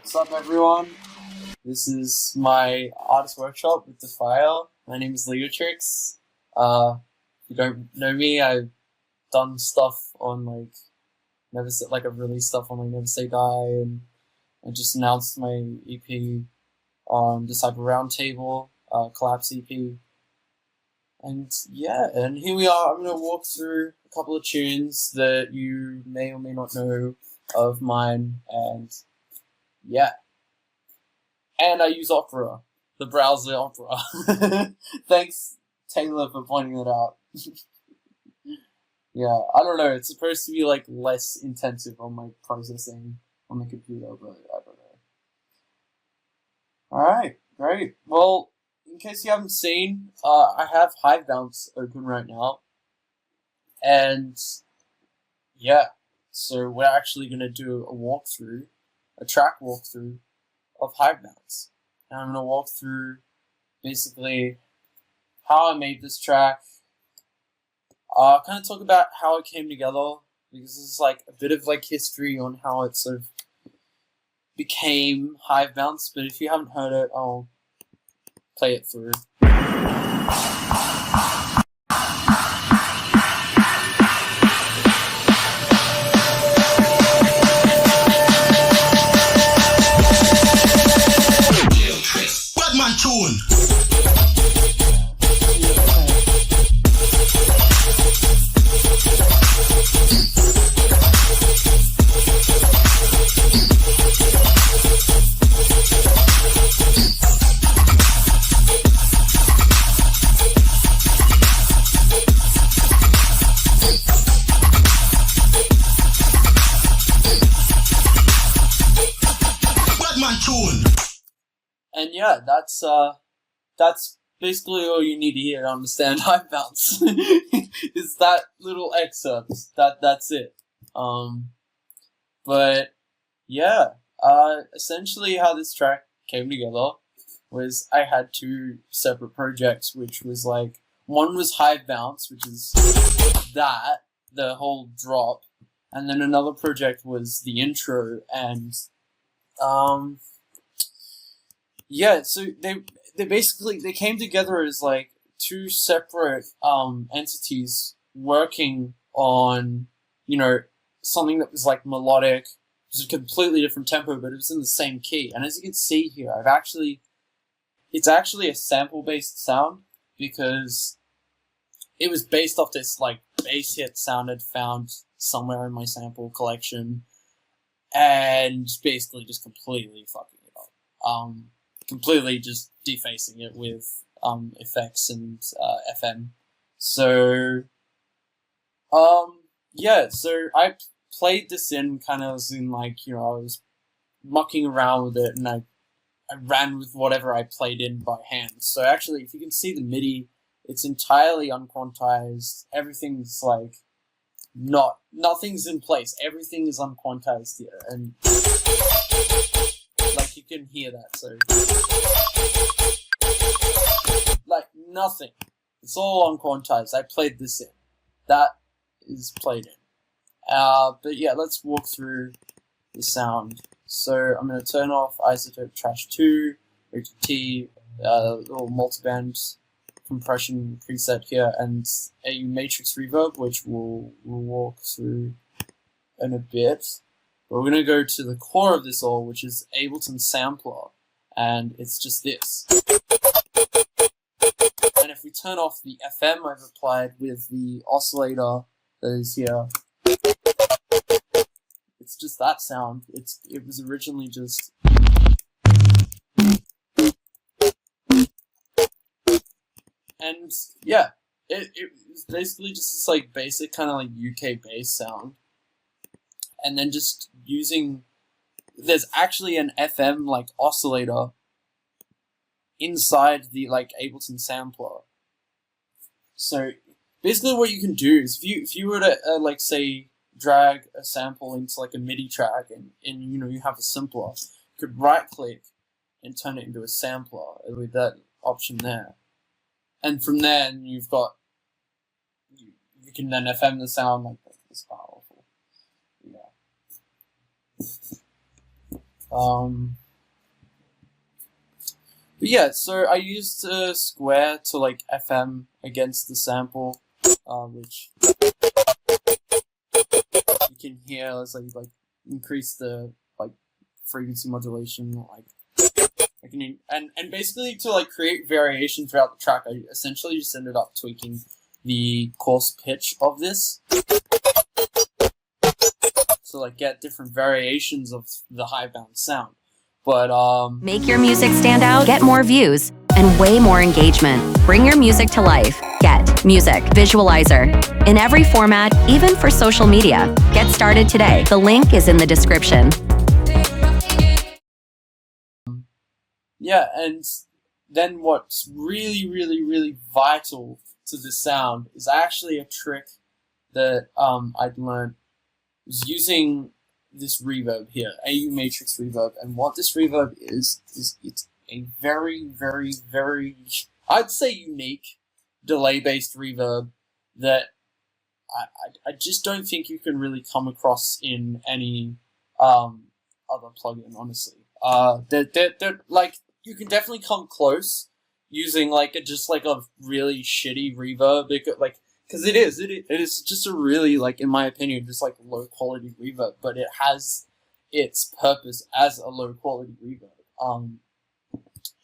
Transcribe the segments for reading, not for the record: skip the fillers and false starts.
What's up, everyone? This is my artist workshop with the file. My name is Leotrix. If you don't know me, I've done stuff on Never Say, I've released stuff on Never Say Die, and I just announced my EP on Disciple Roundtable, Collapse EP. And yeah, and here we are. I'm gonna walk through a couple of tunes that you may or may not know of mine, and yeah. And I use Opera, the browser Opera. Thanks, Taylor, for pointing that out. Yeah, I don't know, it's supposed to be less intensive on my processing on the computer, but I don't know. Alright, great. Well, in case you haven't seen, I have Hive Bounce open right now. And yeah, so we're actually going to do a track walkthrough of Hive Bounce. And I'm going to walk through basically how I made this track. Kind of talk about how it came together, because this is a bit of history on how it sort of became Hive Bounce. But if you haven't heard it, I'll play it through. Leotrix, Batman tune. And yeah, that's basically all you need to hear to understand Hive Bounce. Is that little excerpt. That's it. But yeah, essentially how this track came together was I had two separate projects, which was one was Hive Bounce, which is the whole drop, and then another project was the intro, and yeah, so they basically came together as two separate entities working on something that was melodic. It was a completely different tempo, but it was in the same key. And as you can see here, it's actually a sample based sound, because it was based off this bass hit sound I'd found somewhere in my sample collection, and basically just completely fucking it up. Completely just defacing it with effects and FM. So yeah, so I played this in kind of as in I was mucking around with it, and I ran with whatever I played in by hand. So actually, if you can see the MIDI, it's entirely unquantized. Everything's nothing's in place. Everything is unquantized here, and you can hear that, so nothing. It's all unquantized. I played this in. That is played in. But yeah, let's walk through the sound. So I'm going to turn off Isotope Trash 2, Rated T, little multiband compression preset here, and a matrix reverb, which we'll walk through in a bit. But we're going to go to the core of this all, which is Ableton Sampler, and it's just this. And if we turn off the FM I've applied with the oscillator that is here, it's just that sound. It was originally just... And yeah, it was basically just this basic kind of UK bass sound. And then just using, there's actually an FM oscillator inside the Ableton sampler. So basically what you can do is if you were to say drag a sample into a MIDI track, and you have a simpler, you could right click and turn it into a sampler with that option there. And from there you can then FM the sound this powerful. Yeah. But yeah, so I used Square to like FM against the sample, which you can hear as I like increase the like frequency modulation, like I can and basically to like create variation throughout the track, I essentially just ended up tweaking the coarse pitch of this to like get different variations of the Hive Bounce sound. But make your music stand out, get more views, and way more engagement. Bring your music to life. Get Music Visualizer in every format, even for social media. Get started today. The link is in the description. yeah, and then what's really, really, really vital to the sound is actually a trick that I'd learned was using this reverb here, AU Matrix reverb, and what this reverb is it's a very, very, very, I'd say unique delay-based reverb that I just don't think you can really come across in any other plugin, honestly. They're like, you can definitely come close using like just like a really shitty reverb, because it is just a really, like, in my opinion, just like low quality reverb, but it has its purpose as a low quality reverb.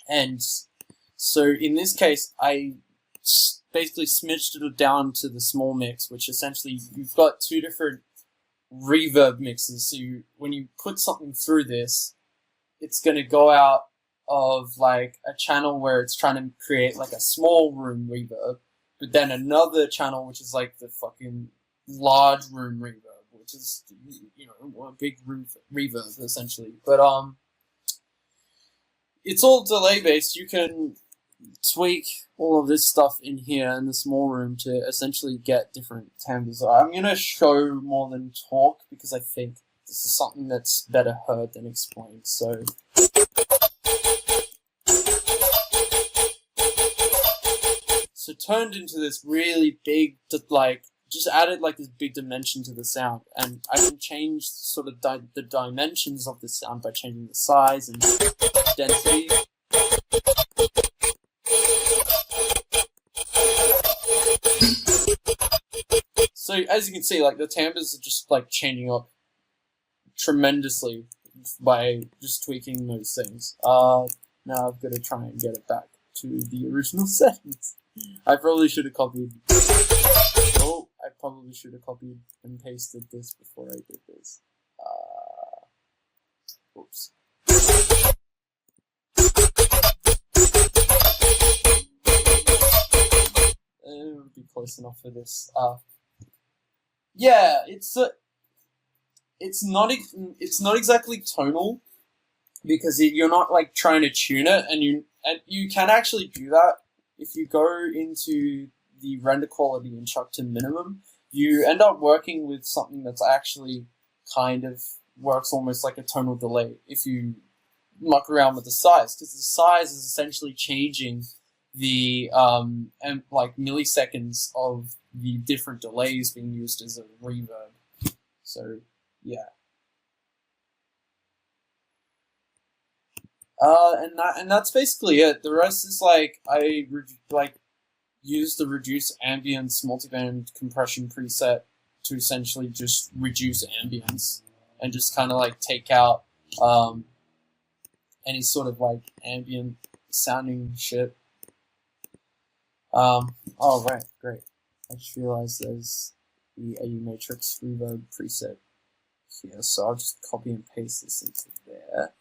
And so in this case, I basically smidged it down to the small mix, which essentially you've got two different reverb mixes. So when you put something through this, it's going to go out of like a channel where it's trying to create like a small room reverb, but then another channel which is like the fucking large room reverb, which is, you know, a big reverb essentially. But it's all delay based. You can tweak all of this stuff in here in the small room to essentially get different timbres. I'm gonna show more than talk because I think this is something that's better heard than explained. So turned into this really big, like, just added like this big dimension to the sound, and I can change sort of the dimensions of the sound by changing the size and density. So as you can see, like, the timbres are just like changing up tremendously by just tweaking those things. Now I've got to try and get it back to the original settings. I probably should have copied. Oh, I probably should have copied and pasted this before I did this. Oops. It would be close enough for this. Yeah, it's not exactly tonal, because you're not like trying to tune it, and you can actually do that if you go into the render quality and chuck to minimum. You end up working with something that's actually kind of works almost like a tonal delay if you muck around with the size, because the size is essentially changing the like milliseconds of the different delays being used as a reverb. So yeah. And that's basically it. The rest is like I use the reduce ambience multiband compression preset to essentially just reduce ambience and just kind of like take out any sort of like ambient sounding shit. Oh right, great. I just realized there's the AU Matrix reverb preset here, so I'll just copy and paste this into there.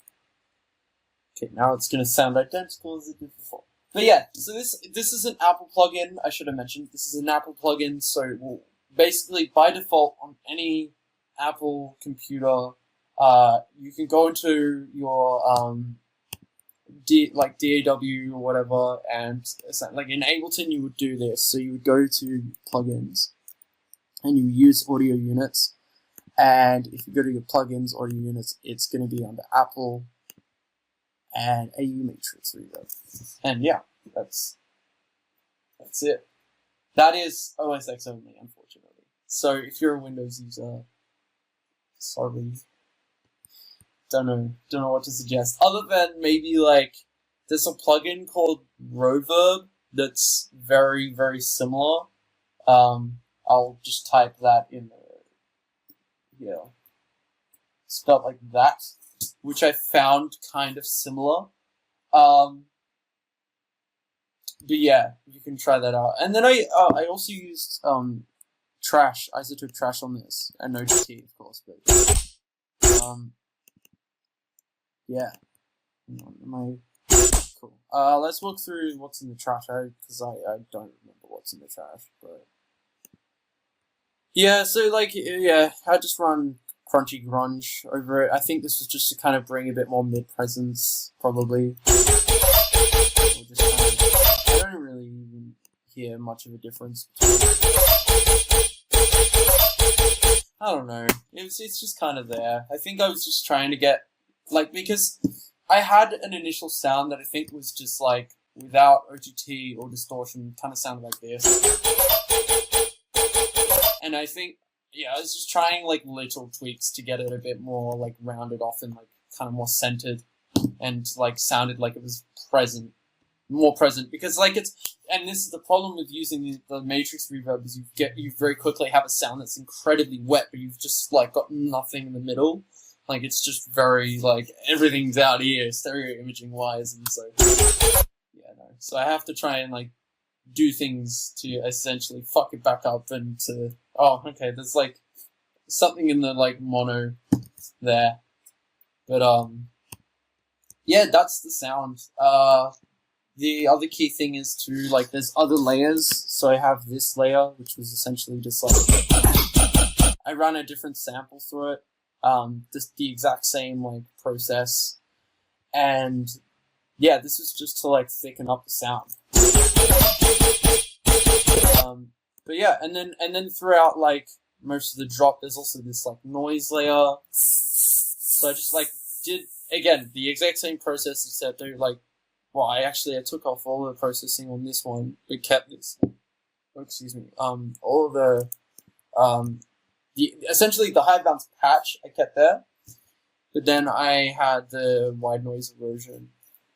Okay, now it's going to sound identical as it did before. But yeah, so this is an Apple plugin. I should have mentioned this is an Apple plugin. So it will basically, by default, on any Apple computer, you can go into your DAW or whatever, and like in Ableton you would do this. So you would go to plugins, and you use audio units. And if you go to your plugins, audio units, it's going to be under Apple and AU Matrix reverb. And yeah, that's it. That is OS X only, unfortunately. So if you're a Windows user, sorry. don't know what to suggest. Other than maybe like there's a plugin called Reverb that's very, very similar. I'll just type that in here. Spelled like that, which I found kind of similar. But yeah, you can try that out. And then I also used Isotope Trash on this, and no GT, of course, but yeah. Cool. Let's walk through what's in the trash, because I don't remember what's in the trash, but yeah. So like, yeah, I just run Crunchy Grunge over it. I think this was just to kind of bring a bit more mid presence, probably. Or just kind of, I don't really even hear much of a difference. I don't know. It's just kind of there. I think I was just trying to get, like, because I had an initial sound that I think was just like, without OGT or distortion, kind of sounded like this. And I think, yeah, I was just trying like little tweaks to get it a bit more like rounded off and like kind of more centered and like sounded like it was more present, because like and this is the problem with using the Matrix reverb, is you very quickly have a sound that's incredibly wet, but you've just like got nothing in the middle. Like it's just very like everything's out here stereo imaging wise, and so yeah, no. So I have to try and like do things to essentially fuck it back up and to okay, there's like something in the like mono there, but yeah, that's the sound. The other key thing is to like there's other layers. So I have this layer, which was essentially just like I ran a different sample through it, just the exact same like process, and yeah, this is just to like thicken up the sound. But yeah, and then throughout like most of the drop, there's also this like noise layer. So I just like did again the exact same process, except I like, well, I took off all the processing on this one, but kept this. Oh, excuse me. All the essentially the Hive Bounce patch I kept there, but then I had the wide noise erosion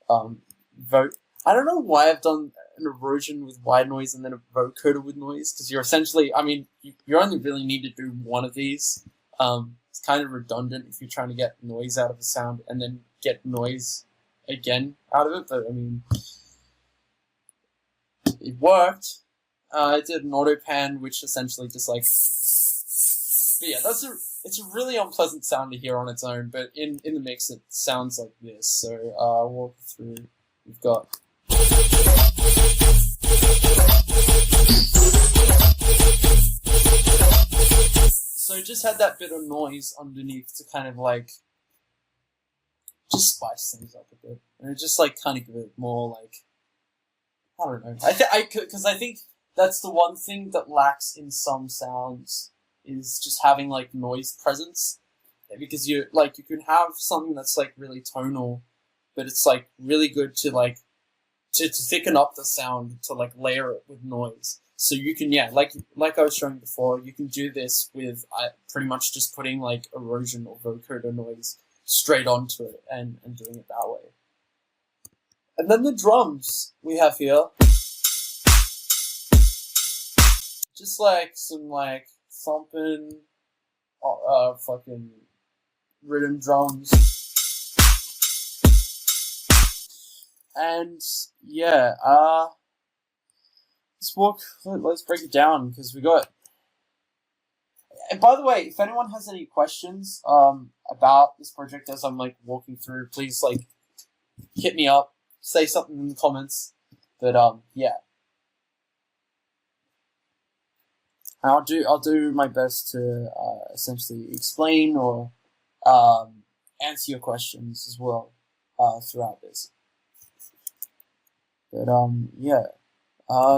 vote. I don't know why I've done an erosion with wide noise and then a vocoder with noise, because you're essentially, I mean, you only really need to do one of these. It's kind of redundant if you're trying to get noise out of a sound and then get noise again out of it, but I mean, it worked. I did an auto pan, which essentially just like, but yeah, it's a really unpleasant sound to hear on its own, but in the mix it sounds like this. So I'll walk through. We've got so just had that bit of noise underneath to kind of like just spice things up a bit, and just like kind of give it more like, I don't know. Because I think that's the one thing that lacks in some sounds is just having like noise presence, because you can have something that's like really tonal, but it's like really good to like to thicken up the sound, to like layer it with noise. So you can, yeah, like I was showing before, you can do this with pretty much just putting like erosion or vocoder noise straight onto it and doing it that way. And then the drums we have here, just like some like thumping, fucking rhythm drums. And yeah, let's break it down, because we got. And by the way, if anyone has any questions about this project as I'm like walking through, please like hit me up, say something in the comments. But yeah, I'll do my best to essentially explain or answer your questions as well throughout this. But yeah.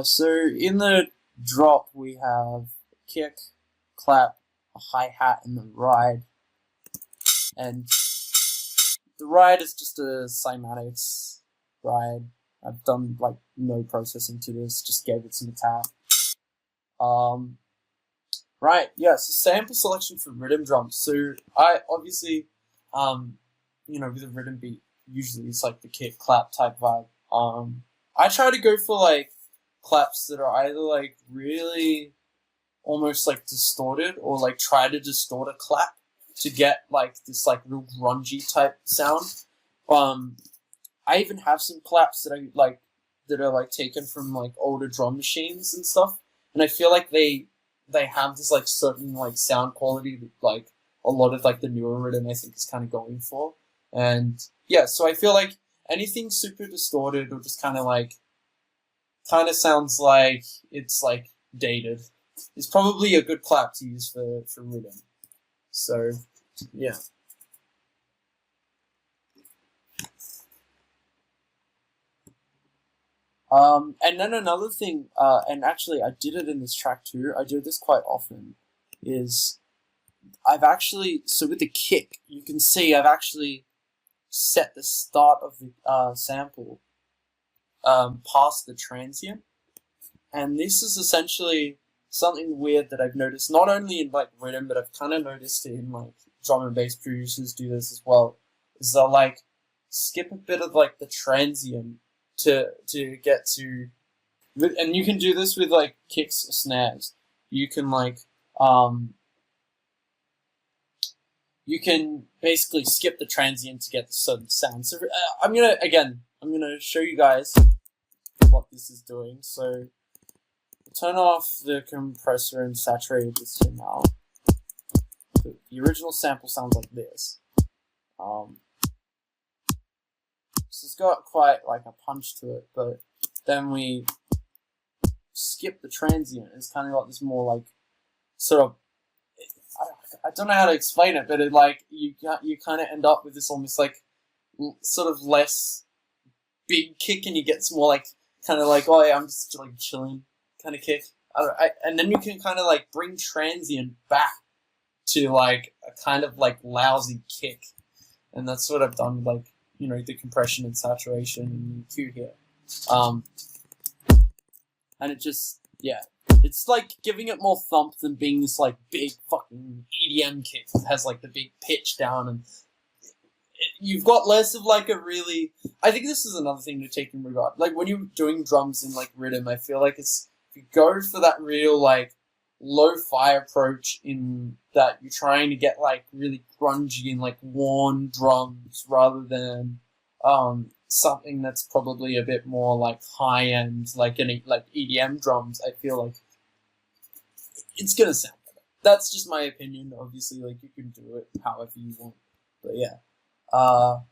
So in the drop we have kick, clap, a hi-hat, and the ride. And the ride is just a cymatics ride. I've done like no processing to this, just gave it some attack. Right, yeah, so sample selection for rhythm drums. So I obviously with a rhythm beat, usually it's like the kick clap type vibe. I try to go for like claps that are either like really almost like distorted, or like try to distort a clap to get like this like real grungy type sound. I even have some claps that are like taken from like older drum machines and stuff, and I feel like they have this like certain like sound quality that like a lot of like the newer rhythm I think is kind of going for. And yeah, so I feel like anything super distorted or just kind of sounds like it's like dated is probably a good clap to use for rhythm. So yeah. And then another thing, and actually I did it in this track too, I do this quite often, is so with the kick, you can see I've actually set the start of the sample past the transient. And this is essentially something weird that I've noticed, not only in like rhythm, but I've kind of noticed it in like drum and bass producers do this as well, is they'll like skip a bit of like the transient to get to, and you can do this with like kicks or snares. You can like you can basically skip the transient to get the certain sound. So I'm gonna show you guys what this is doing. So turn off the compressor and saturate this here now. The original sample sounds like this. So it's got quite like a punch to it, but then we skip the transient. It's kind of got this more like sort of, I don't know how to explain it, but it like you kind of end up with this almost like sort of less big kick, and you get some more like kind of like, oh yeah, I'm just like chilling kind of kick. And then you can kind of like bring transient back to like a kind of like lousy kick, and that's what I've done with like the compression and saturation and the EQ here. And it just it's like giving it more thump than being this like big fucking EDM kick that has like the big pitch down, and you've got less of like a really. I think this is another thing to take in regard. Like when you're doing drums in like rhythm, I feel like if you go for that real like lo-fi approach in that you're trying to get like really grungy and like worn drums rather than something that's probably a bit more like high end like EDM drums, I feel like it's gonna sound better. That's just my opinion. Obviously, like you can do it however you want, but yeah. And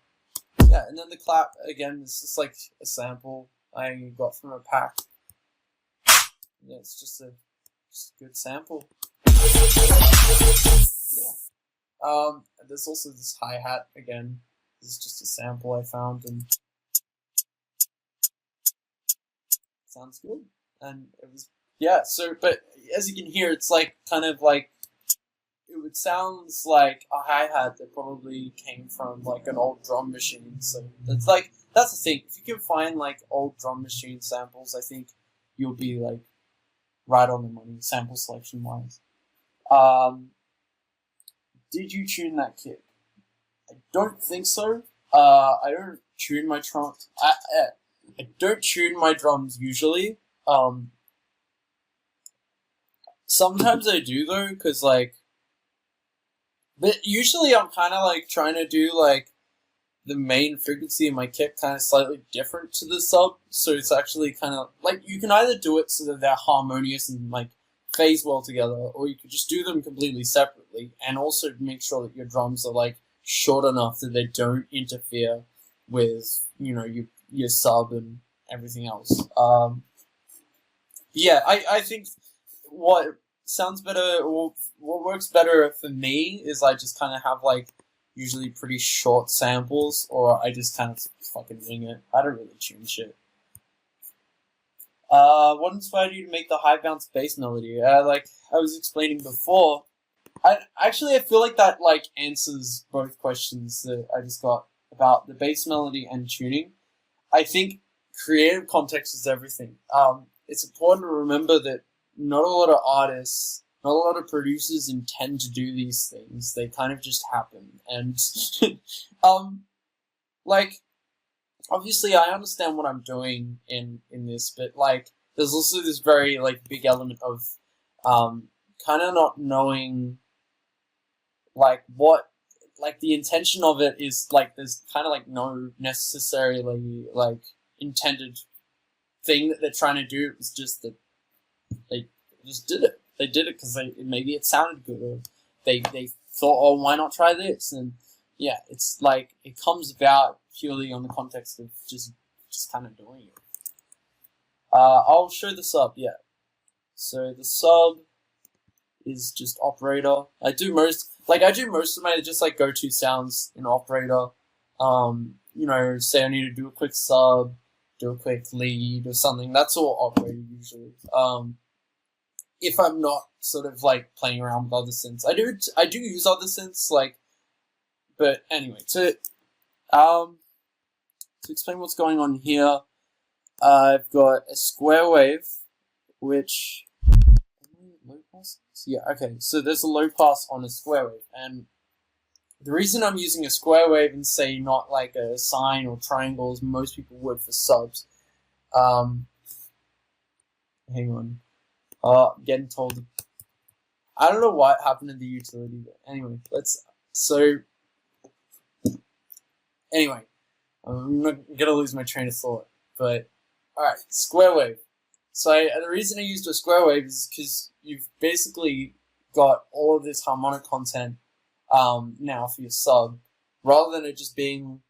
then the clap again is just like a sample I got from a pack. Yeah, it's just a good sample. Yeah. There's also this hi-hat again. This is just a sample I found, and sounds good. And it was so but as you can hear, it's like kind of like it sounds like a hi-hat that probably came from like an old drum machine. So it's like that's the thing. If you can find like old drum machine samples, I think you'll be like right on the money, sample selection wise. Did you tune that kick? I don't think so. I don't tune my drums. I don't tune my drums usually. Sometimes I do though, because like, but usually I'm kind of like trying to do like the main frequency of my kick kind of slightly different to the sub, so it's actually kind of like you can either do it so that they're harmonious and like phase well together, or you could just do them completely separately and also make sure that your drums are like short enough that they don't interfere with your sub and everything else. I think what sounds better, or what works better for me, is I just kind of have like usually pretty short samples, or I just kind of fucking wing it. I don't really tune shit. What inspired you to make the Hive Bounce bass melody? Like I was explaining before, I feel like that like answers both questions that I just got about the bass melody and tuning. I think creative context is everything. It's important to remember that not a lot of artists not a lot of producers intend to do these things. They kind of just happen. And, like, obviously I understand what I'm doing in this, but, like, there's also this very, like, big element of, kind of not knowing, like, what, like, the intention of it is, like, there's kind of, like, no necessarily, like, intended thing that they're trying to do. It was just that they just did it. They did it because maybe it sounded good, or they thought, oh, why not try this? And yeah, it's like it comes about purely on the context of just kind of doing it. I'll show the sub. Yeah, so the sub is just operator. I do most of my just like go-to sounds in operator. You know, say I need to do a quick sub, do a quick lead or something. That's all operator usually. If I'm not sort of like playing around with other synths, I do use other synths, like, but anyway, to explain what's going on here, I've got a square wave, which low pass. Yeah, okay. So there's a low pass on a square wave, and the reason I'm using a square wave and say not like a sine or triangle as most people would for subs, hang on. Getting told. I don't know what happened to the utility, but anyway, anyway, I'm not gonna lose my train of thought, but alright, square wave. So the reason I used a square wave is because you've basically got all of this harmonic content now for your sub, rather than it just being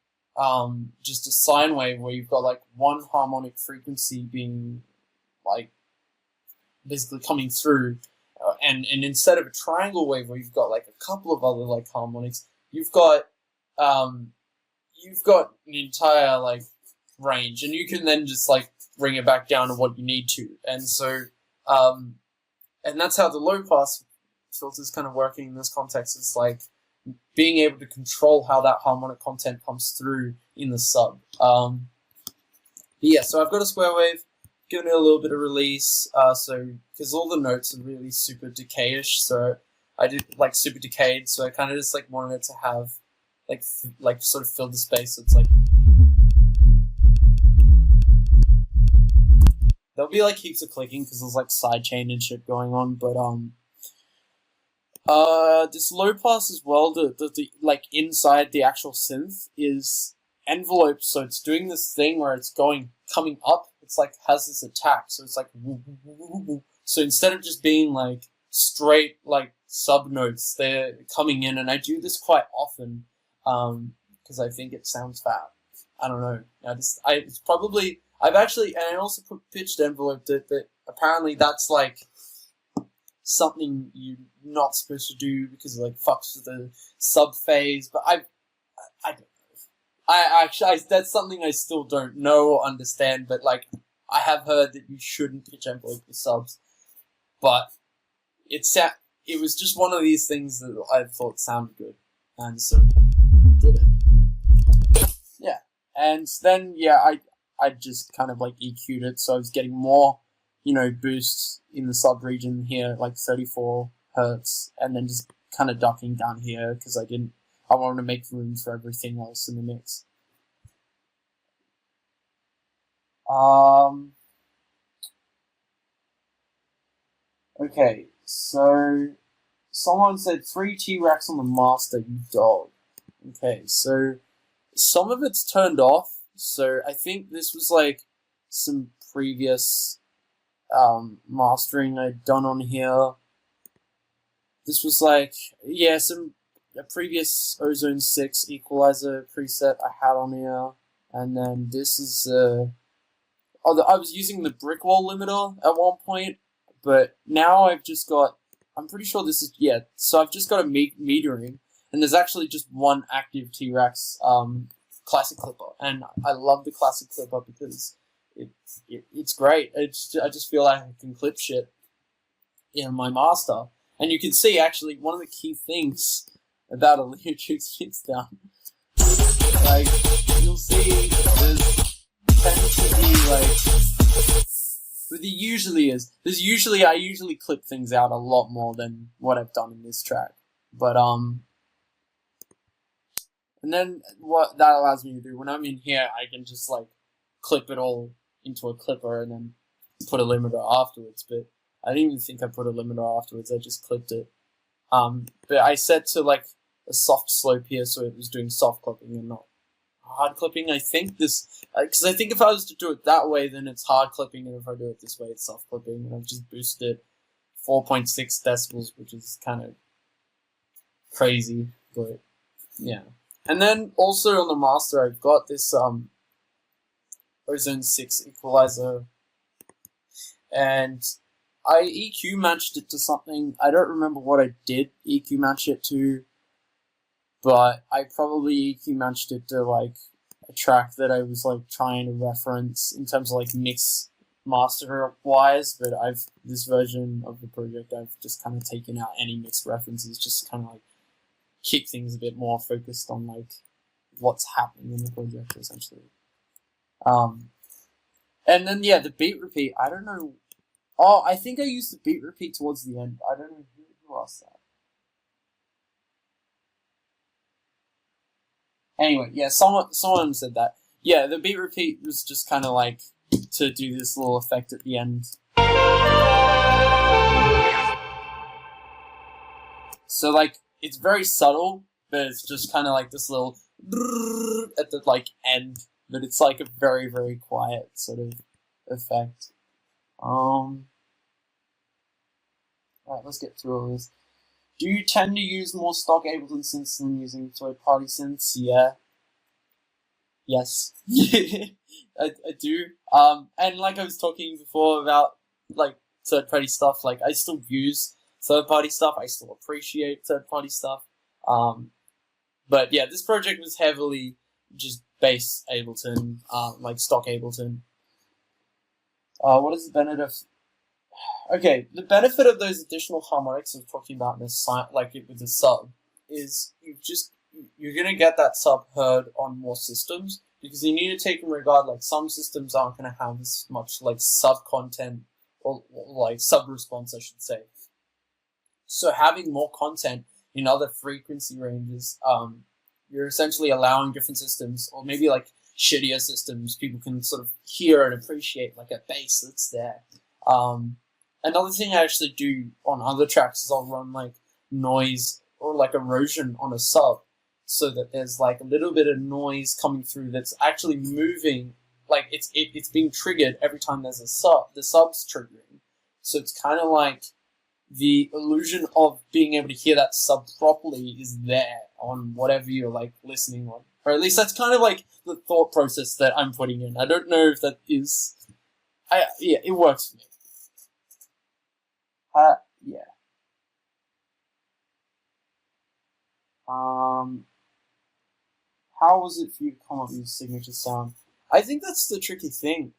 just a sine wave where you've got like one harmonic frequency being like basically coming through, and instead of a triangle wave where you've got like a couple of other like harmonics, you've got an entire like range, and you can then just like bring it back down to what you need to. And so and that's how the low pass filter is kind of working in this context. It's like being able to control how that harmonic content comes through in the sub. Yeah, so I've got a square wave, giving it a little bit of release, so because all the notes are really super decayish, so I did like super decayed, so I kind of just like wanted it to have like sort of fill the space. So it's like there'll be like heaps of clicking because there's like sidechain and shit going on, but this low pass as well, the like inside the actual synth is enveloped, so it's doing this thing where it's coming up. It's like has this attack, so it's like woo, woo, woo, woo. So instead of just being like straight like sub notes, they're coming in, and I do this quite often because I think it sounds fat. I don't know. I've actually, and I also put pitched envelope that apparently that's like something you're not supposed to do because it like fucks with the sub phase. But I don't know. I that's something I still don't know or understand, but like I have heard that you shouldn't pitch envelope with subs, but it was just one of these things that I thought sounded good, and so did it. Yeah, and then I just kind of like EQ'd it, so I was getting more, boosts in the sub region here, like 34 hertz, and then just kind of ducking down here because I wanted to make room for everything else in the mix. Okay, so someone said 3 T-Racks on the master, you dog. Okay, so some of it's turned off, so I think this was like some previous mastering I'd done on here. This was like, yeah, a previous Ozone 6 equalizer preset I had on here, and then this is I was using the brick wall limiter at one point, but now I've just got, I'm pretty sure this is, yeah, so I've just got a metering, and there's actually just one active T-Rex classic clipper, and I love the classic clipper because it's great. I just feel like I can clip shit in my master, and you can see actually one of the key things about a Leotrix hits down, like you'll see there's tends to be like with usually is. I usually clip things out a lot more than what I've done in this track. But and then what that allows me to do when I'm in here, I can just like clip it all into a clipper and then put a limiter afterwards. But I didn't even think I put a limiter afterwards. I just clipped it. But I set to like a soft slope here, so it was doing soft clipping and not hard clipping. I think this, because I think if I was to do it that way, then it's hard clipping, and if I do it this way, it's soft clipping. And I've just boosted 4.6 decibels, which is kind of crazy, but yeah. And then also on the master, I've got this Ozone 6 equalizer, and I EQ matched it to something. I don't remember what I did EQ match it to, but I probably EQ matched it to like a track that I was like trying to reference in terms of like mix master wise. But this version of the project, I've just kind of taken out any mixed references, just kind of like keep things a bit more focused on like what's happening in the project essentially. And then yeah, the beat repeat. I don't know. Oh, I think I used the beat repeat towards the end. I don't know who asked that. Anyway, yeah, someone said that. Yeah, the beat repeat was just kind of like to do this little effect at the end. So like it's very subtle, but it's just kind of like this little at the like end, but it's like a very, very quiet sort of effect. Alright, let's get through all this. Do you tend to use more stock Ableton synths than using third-party synths? Yeah. Yes. I do. And like I was talking before about like third-party stuff, like I still use third-party stuff. I still appreciate third-party stuff. But yeah, this project was heavily just base Ableton, like stock Ableton. What is the benefit of... Okay, the benefit of those additional harmonics I was talking about in this, like with the sub, is you're gonna get that sub heard on more systems, because you need to take in regard like some systems aren't gonna have as much like sub content or like sub response, I should say. So having more content in other frequency ranges, you're essentially allowing different systems, or maybe like shittier systems, people can sort of hear and appreciate like a bass that's there. Another thing I actually do on other tracks is I'll run like noise or like erosion on a sub, so that there's like a little bit of noise coming through that's actually moving, like it's being triggered every time there's a sub. The sub's triggering, so it's kind of like the illusion of being able to hear that sub properly is there on whatever you're like listening on, or at least that's kind of like the thought process that I'm putting in. I don't know if that is, yeah, it works for me. Yeah. How was it for you to come up with your signature sound? I think that's the tricky thing.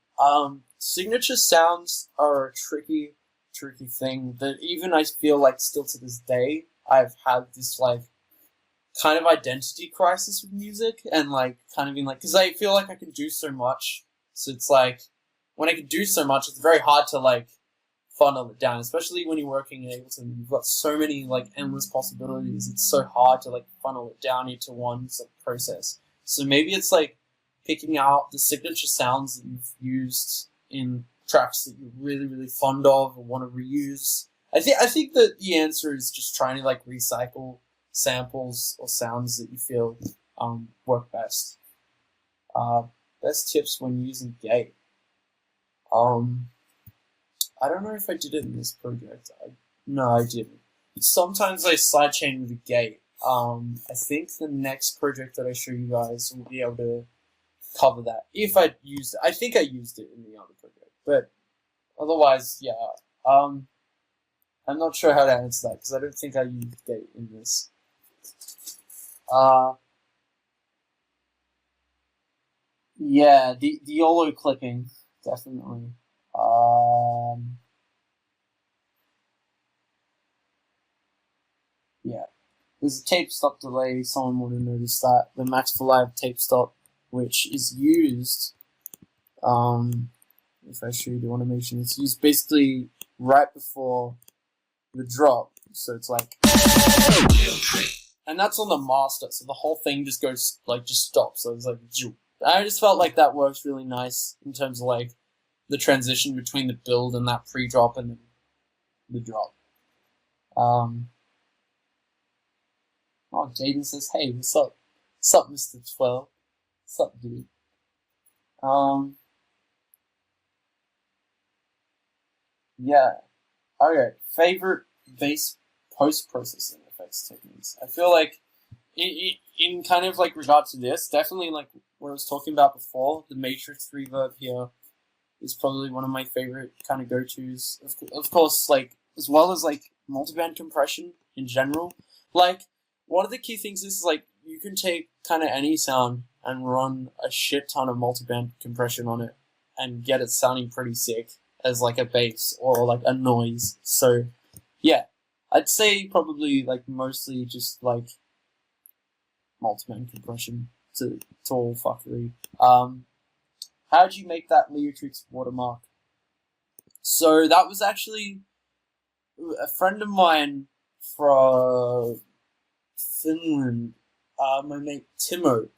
Signature sounds are a tricky thing that even I feel like still to this day, I've had this like kind of identity crisis with music, and like kind of being like, because I feel like I can do so much, so it's like when I can do so much, it's very hard to like funnel it down, especially when you're working in Ableton. You've got so many like endless possibilities. It's so hard to like funnel it down into one like, process. So maybe it's like picking out the signature sounds that you've used in tracks that you're really, really fond of or want to reuse. I think that the answer is just trying to like recycle samples or sounds that you feel work best. Best tips when using gate. I don't know if I did it in this project. No, I didn't. Sometimes I sidechain with a gate. I think the next project that I show you guys will be able to cover that. If I used it. I think I used it in the other project. But otherwise, yeah. I'm not sure how to answer that, because I don't think I used gate in this. Yeah, the YOLO clipping, definitely. Yeah, there's a tape stop delay. Someone would have noticed that the Max for Live tape stop, which is used if I show you the animation, it's used basically right before the drop. So it's like, and that's on the master, so the whole thing just goes, like, just stops. So it's like, I just felt like that works really nice in terms of, like, the transition between the build and that pre-drop and the drop. Oh, Jaden says, hey, what's up? What's up, Mr. 12? What's up, dude? Yeah. Okay, favorite bass post-processing effects techniques. I feel like in kind of like regard to this, definitely like what I was talking about before, the Matrix reverb here is probably one of my favorite kind of go-tos. Of course, like, as well as like multiband compression in general. Like, one of the key things is like you can take kind of any sound and run a shit ton of multiband compression on it and get it sounding pretty sick as like a bass or like a noise. So yeah, I'd say probably like mostly just like multiband compression to all fuckery. How did you make that Leotrix watermark? So that was actually a friend of mine from Finland, my mate Timo.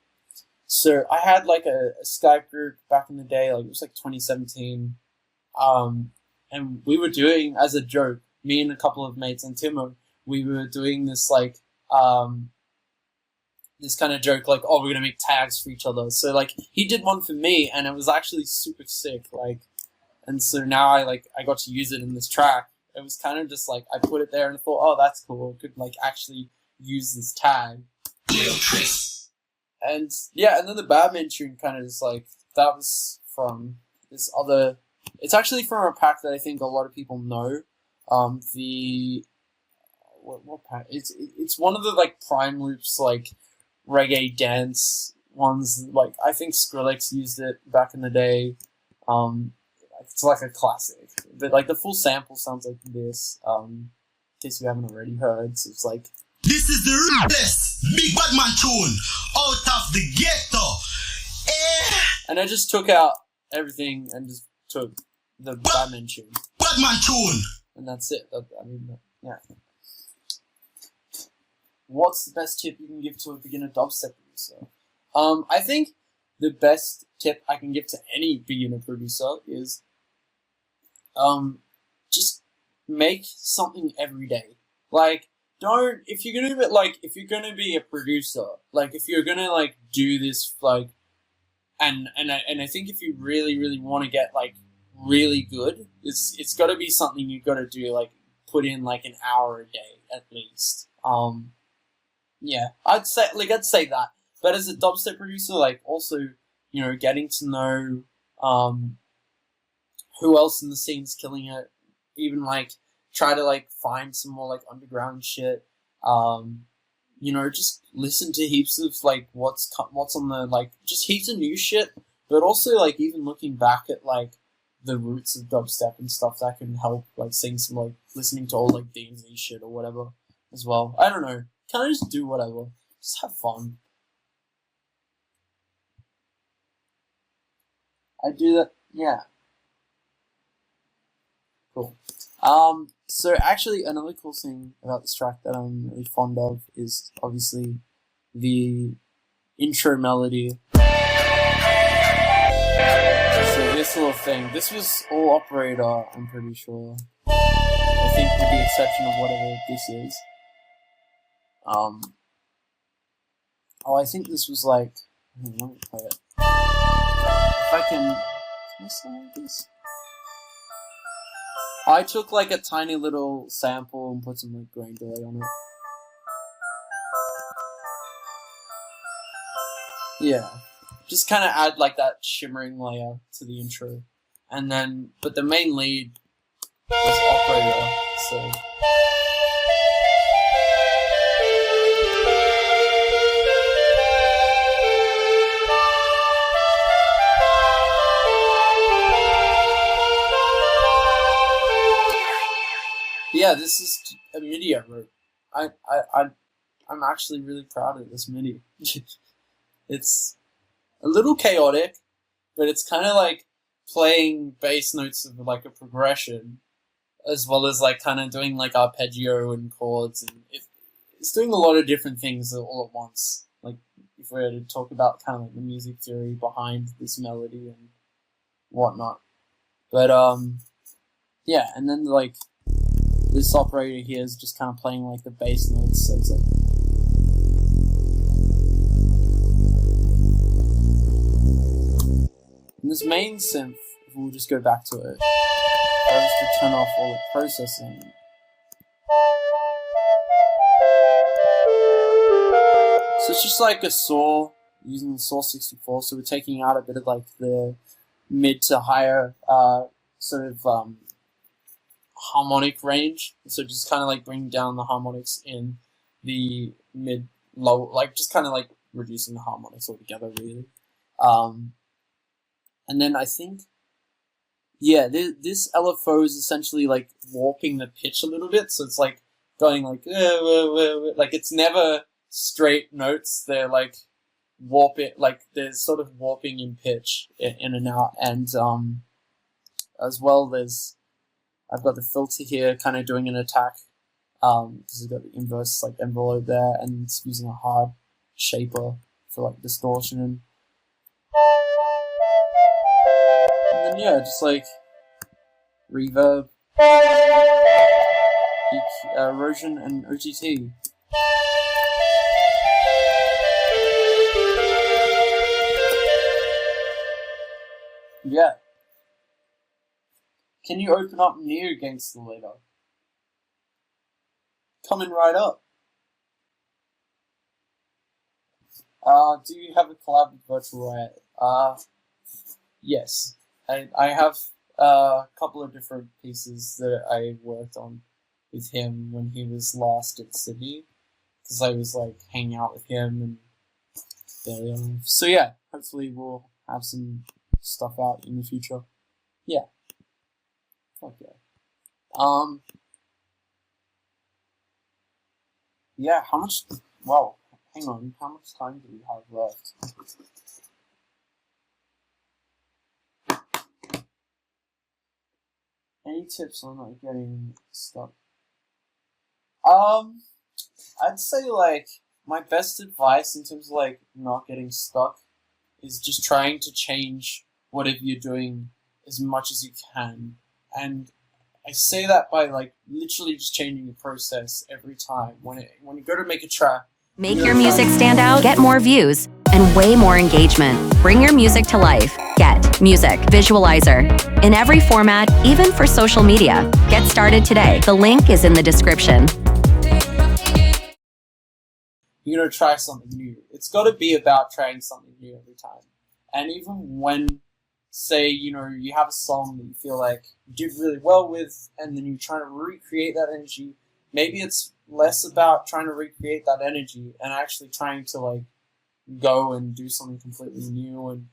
So I had like a Skype group back in the day, like it was like 2017, and we were doing, as a joke, me and a couple of mates and Timo, we were doing this like this kind of joke, like, oh, we're gonna make tags for each other. So like he did one for me, and it was actually super sick. Like, and so now I got to use it in this track. It was kind of just like I put it there and thought, oh, that's cool. I could like actually use this tag. And yeah, and then the Batman tune kind of just like, that was from this other. It's actually from a pack that I think a lot of people know. What pack? It's one of the like Prime Loops like reggae dance ones. Like I think Skrillex used it back in the day. It's like a classic, but like the full sample sounds like this. In case you haven't already heard, so it's like, This is the realest big Batman tune out of the ghetto. and I just took out everything and just took the Batman tune. Batman tune. And that's it. Yeah. What's the best tip you can give to a beginner dubstep producer? I think the best tip I can give to any beginner producer is, just make something every day. Like, if you're gonna be a producer, like, if you're gonna, like, do this, like, and I think if you really, really want to get, like, really good, it's gotta be something you've gotta do, like, put in, like, an hour a day, at least. Yeah, I'd say that. But as a dubstep producer, like, also, you know, getting to know, who else in the scene's killing it, even, like, try to, like, find some more, like, underground shit, you know, just listen to heaps of, like, what's on the, like, just heaps of new shit, but also, like, even looking back at, like, the roots of dubstep and stuff, that can help, like, seeing some, like, listening to old, like, D&Z shit or whatever as well. I don't know. Kind of just do whatever. Just have fun. I do that, yeah. Cool. So actually another cool thing about this track that I'm really fond of is obviously the intro melody. So this little thing, this was all operator, I'm pretty sure. I think with the exception of whatever this is. I think this was like, let me play it. If I can I sound this? I took like a tiny little sample and put some like grain delay on it. Yeah. Just kind of add like that shimmering layer to the intro. And then, but the main lead was operator, so. Yeah, this is a MIDI I wrote. I'm actually really proud of this MIDI. It's a little chaotic, but it's kind of like playing bass notes of like a progression, as well as like kind of doing like arpeggio and chords, and it's doing a lot of different things all at once. Like if we were to talk about kind of like the music theory behind this melody and whatnot, but yeah, and then like this operator here is just kind of playing like the bass notes, so it's like. And this main synth, if we'll just go back to it, I just to turn off all the processing. So it's just like a saw, using the saw 64, so we're taking out a bit of like the mid to higher sort of harmonic range. So just kind of like bringing down the harmonics in the mid, low, like just kind of like reducing the harmonics altogether, really. And then I think, yeah, this LFO is essentially like warping the pitch a little bit, so it's like going like it's never straight notes. They're like they're sort of warping in pitch in and out, and as well I've got the filter here, kind of doing an attack, because I've got the inverse like envelope there, and it's using a hard shaper for like distortion and. And then yeah, just like reverb, erosion, and OTT. Yeah. Can you open up Neo Gangster later? Coming right up. Do you have a collab with Virtual Riot? Yes. I have a couple of different pieces that I worked on with him when he was last at Sydney, because I was like hanging out with him and so yeah, hopefully we'll have some stuff out in the future. Yeah. Fuck yeah. Yeah, how much, wow, hang on, how much time do we have left? Any tips on not getting stuck? I'd say like my best advice in terms of like not getting stuck is just trying to change whatever you're doing as much as you can. And I say that by like literally just changing the process every time. When you go to make a track, Make your music stand out, get more views, and way more engagement. Bring your music to life. Get Music Visualizer. In every format, even for social media. Get started today. The link is in the description. You're going to try something new. It's got to be about trying something new every time. And even when, say, you have a song that you feel like you did really well with, and then you're trying to recreate that energy, maybe it's less about trying to recreate that energy and actually trying to like go and do something completely new and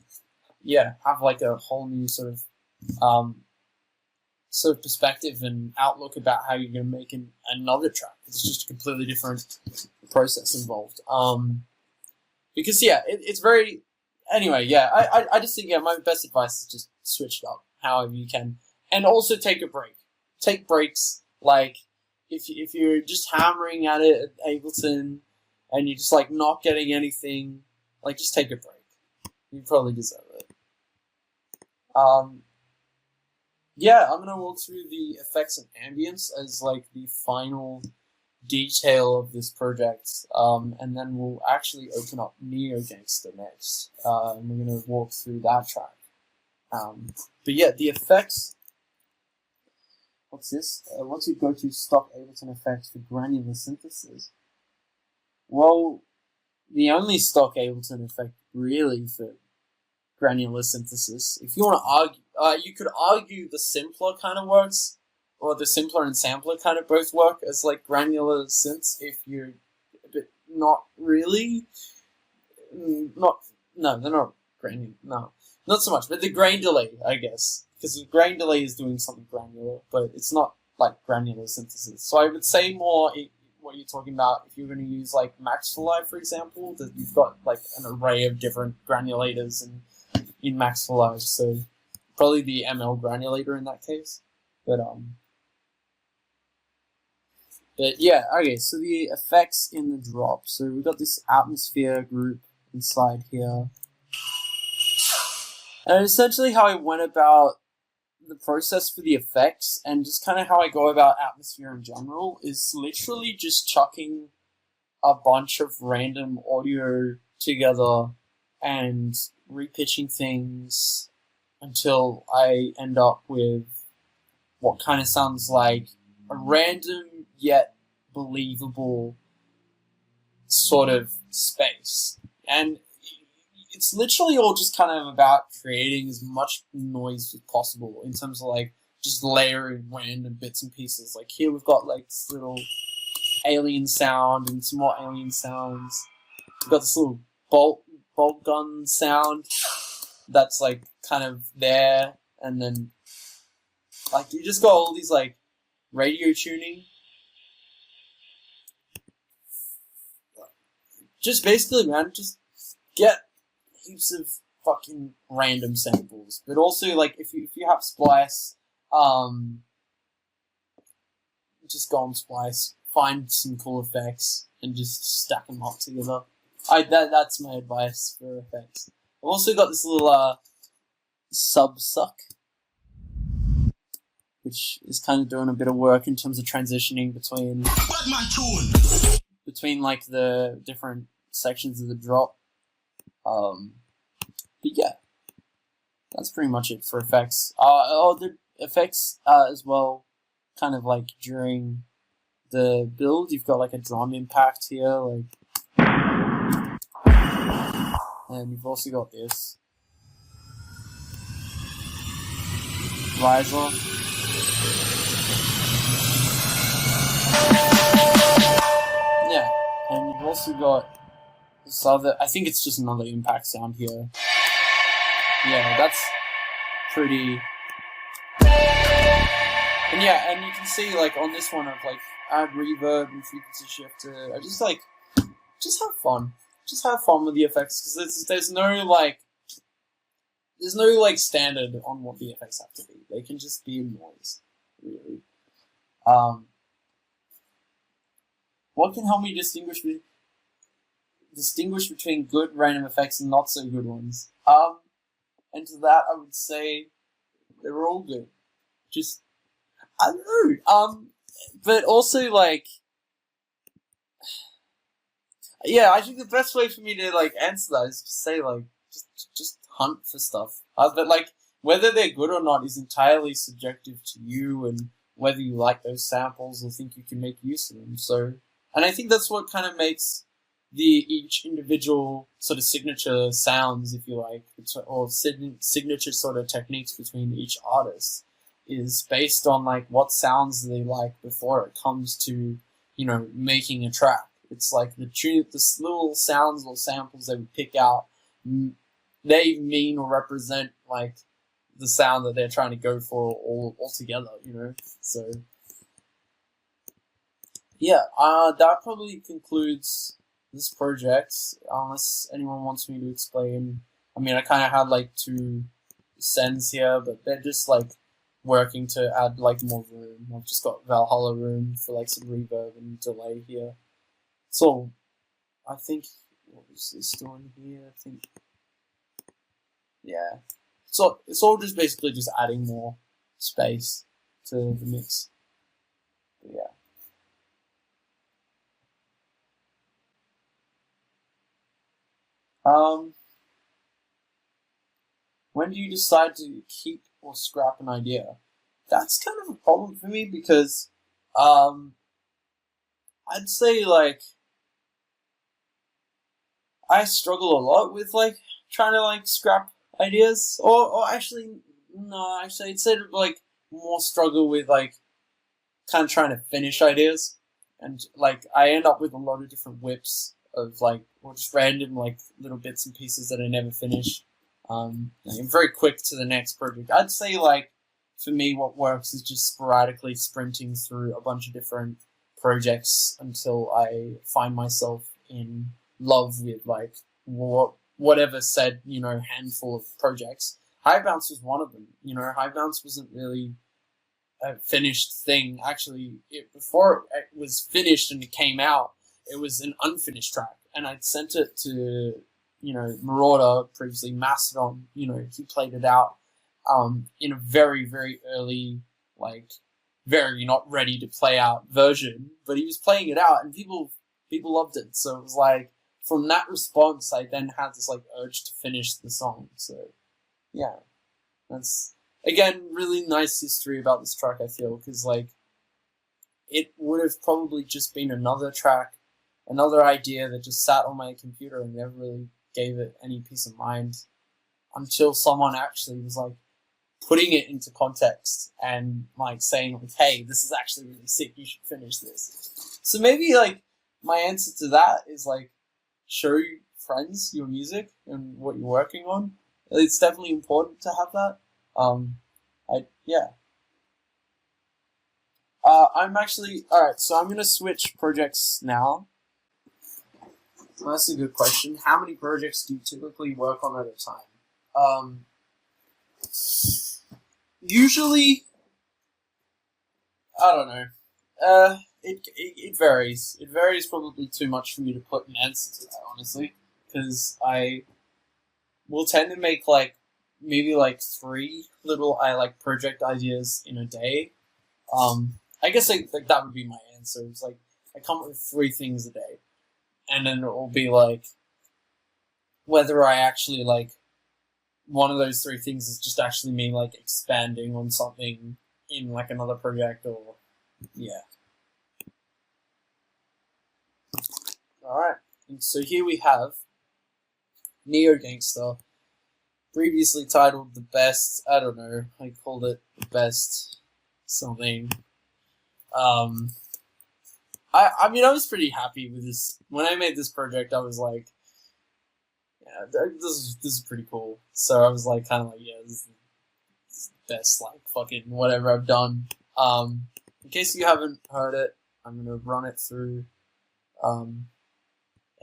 yeah, have like a whole new sort of perspective and outlook about how you're going to make another track. It's just a completely different process involved. Because yeah, it's very, anyway, yeah, I just think, yeah, my best advice is just switch it up however you can, and also take a break. Take breaks, like if you're just hammering at it at Ableton and you're just like not getting anything, like just take a break. You probably deserve it. Yeah, I'm gonna walk through the effects and ambience as like the final detail of this project, and then we'll actually open up Neo Gangster next, and we're gonna walk through that track. But yeah, the effects. What's this? Once you go to stock Ableton effects for granular synthesis. Well, the only stock Ableton effect really for granular synthesis, if you want to argue, you could argue the simpler kind of works, or the simpler and sampler kind of both work as like granular synths if you're a bit not really, no, they're not granular, no, not so much, but the grain delay, I guess. Because the grain delay is doing something granular, but it's not like granular synthesis. So I would say more what you're talking about if you're going to use like Max for Live, for example, that you've got like an array of different granulators in Max for Live. So probably the ML granulator in that case. But yeah, okay, so the effects in the drop. So we've got this atmosphere group inside here. And essentially how I went about the process for the effects and just kind of how I go about atmosphere in general is literally just chucking a bunch of random audio together and repitching things until I end up with what kind of sounds like a random yet believable sort of space. And it's literally all just kind of about creating as much noise as possible in terms of like just layering random bits and pieces. Like here we've got like this little alien sound and some more alien sounds. We've got this little bolt gun sound that's like kind of there, and then like you just got all these like radio tuning. Just basically, man, just get heaps of fucking random samples. But also, like, if you have Splice, just go on Splice, find some cool effects, and just stack them up together. That's my advice for effects. I've also got this little sub-suck, which is kind of doing a bit of work in terms of transitioning between like the different sections of the drop. But yeah, that's pretty much it for effects. The effects as well, kind of like during the build, you've got like a drum impact here, like, and you've also got this riser. Yeah, and you've also got this other, I think it's just another impact sound here. Yeah, that's pretty. And yeah, and you can see like on this one I've like add reverb and frequency shifter. I just like, just have fun. Just have fun with the effects, because there's no standard on what the effects have to be. They can just be noise, really. What can help me distinguish between good random effects and not so good ones? And to that I would say they're all good. Just, I don't know. But also like, yeah, I think the best way for me to like answer that is to say like, just hunt for stuff. But like, whether they're good or not is entirely subjective to you, and whether you like those samples or think you can make use of them. So, and I think that's what kind of makes each individual sort of signature sounds, if you like, or signature sort of techniques between each artist, is based on like what sounds they like before it comes to, you know, making a track. It's like the little sounds or samples they would pick out, they mean or represent like the sound that they're trying to go for all together, you know. So yeah, that probably concludes this project, unless anyone wants me to explain. I mean, I kind of had like 2 sends here, but they're just like working to add like more room. I've just got Valhalla room for like some reverb and delay here. So, I think, what was this doing here? I think, yeah. So, it's all just basically just adding more space to the mix. But yeah. When do you decide to keep or scrap an idea? That's kind of a problem for me, because I'd say like I struggle a lot with like trying to like scrap ideas, or actually no, actually I'd say like more struggle with like kind of trying to finish ideas, and like I end up with a lot of different whips of like, or just random like little bits and pieces that I never finish. I'm very quick to the next project. I'd say like for me what works is just sporadically sprinting through a bunch of different projects until I find myself in love with like whatever said, you know, handful of projects. Hive Bounce was one of them. You know, Hive Bounce wasn't really a finished thing. Actually, before it was finished and it came out, it was an unfinished track. And I'd sent it to, you know, Marauder, previously Mastodon. You know, he played it out in a very, very early, like, very not ready to play out version. But he was playing it out, and people loved it. So it was like, from that response, I then had this, like, urge to finish the song. So, yeah. That's, again, really nice history about this track, I feel, because, like, it would have probably just been another track, another idea that just sat on my computer and never really gave it any peace of mind until someone actually was, like, putting it into context and, like, saying, like, hey, this is actually really sick, you should finish this. So maybe, like, my answer to that is, like, show friends your music and what you're working on. It's definitely important to have that. I'm actually... Alright, so I'm going to switch projects now. Well, that's a good question. How many projects do you typically work on at a time? Usually... I don't know. It varies. It varies probably too much for me to put an answer to that, honestly. Because I will tend to make, like, maybe, like, 3 little, project ideas in a day. I guess, like that would be my answer. It's, like, I come up with 3 things a day. And then it will be, like, whether I actually, like, one of those 3 things is just actually me, like, expanding on something in, like, another project, or, yeah. Alright, and so here we have Gangster, previously titled The Best, I don't know, I called it The Best something. I mean, I was pretty happy with this. When I made this project, I was like, yeah, this is pretty cool. So I was like, kind of like, yeah, this is the best, like, fucking whatever I've done. In case you haven't heard it, I'm gonna run it through.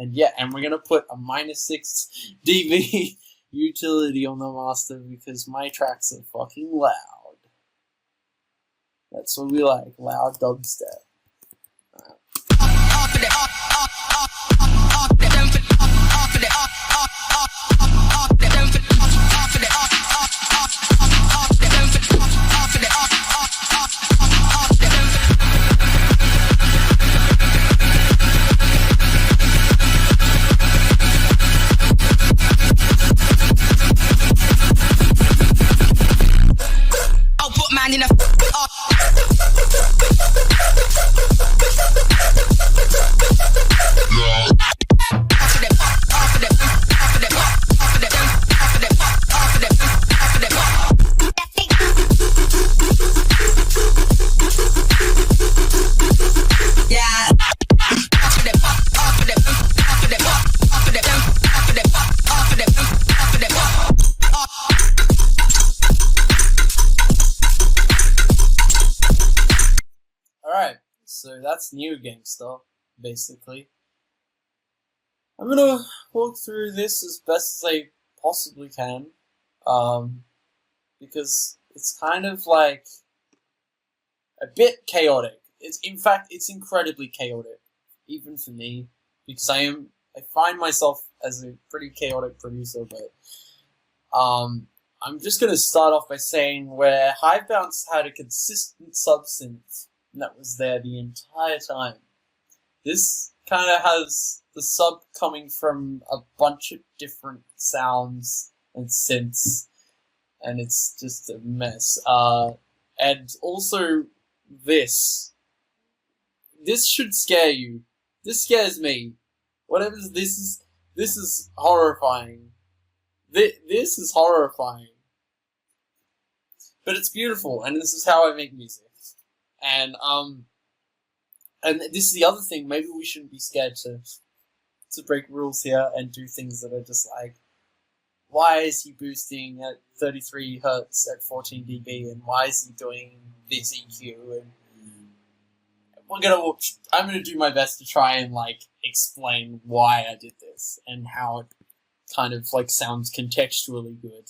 And yeah, and we're gonna put a -6 dB utility on the master because my tracks are fucking loud. That's what we like, loud dubstep. So that's new Gangster, basically. I'm gonna walk through this as best as I possibly can, because it's kind of like a bit chaotic. In fact, it's incredibly chaotic, even for me, because I find myself as a pretty chaotic producer, but I'm just gonna start off by saying where Hive Bounce had a consistent substance that was there the entire time. This kind of has the sub coming from a bunch of different sounds and synths, and it's just a mess. And also this should scare you. This scares me. Whatever this is horrifying. This is horrifying. But it's beautiful, and this is how I make music. And this is the other thing, maybe we shouldn't be scared to break rules here and do things that are just like, why is he boosting at 33 Hz at 14 dB, and why is he doing this EQ, and I'm gonna do my best to try and, like, explain why I did this, and how it kind of, like, sounds contextually good.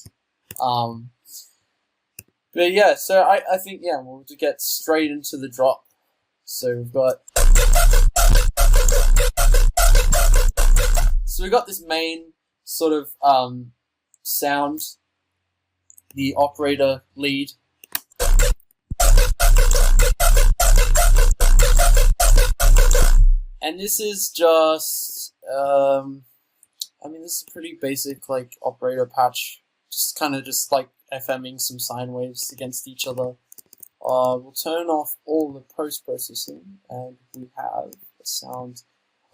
But yeah, so I think, yeah, we'll get straight into the drop. So we've got this main sort of sound, the operator lead. And this is just this is a pretty basic like operator patch, just like FMing some sine waves against each other. We'll turn off all the post-processing, and we have a sound.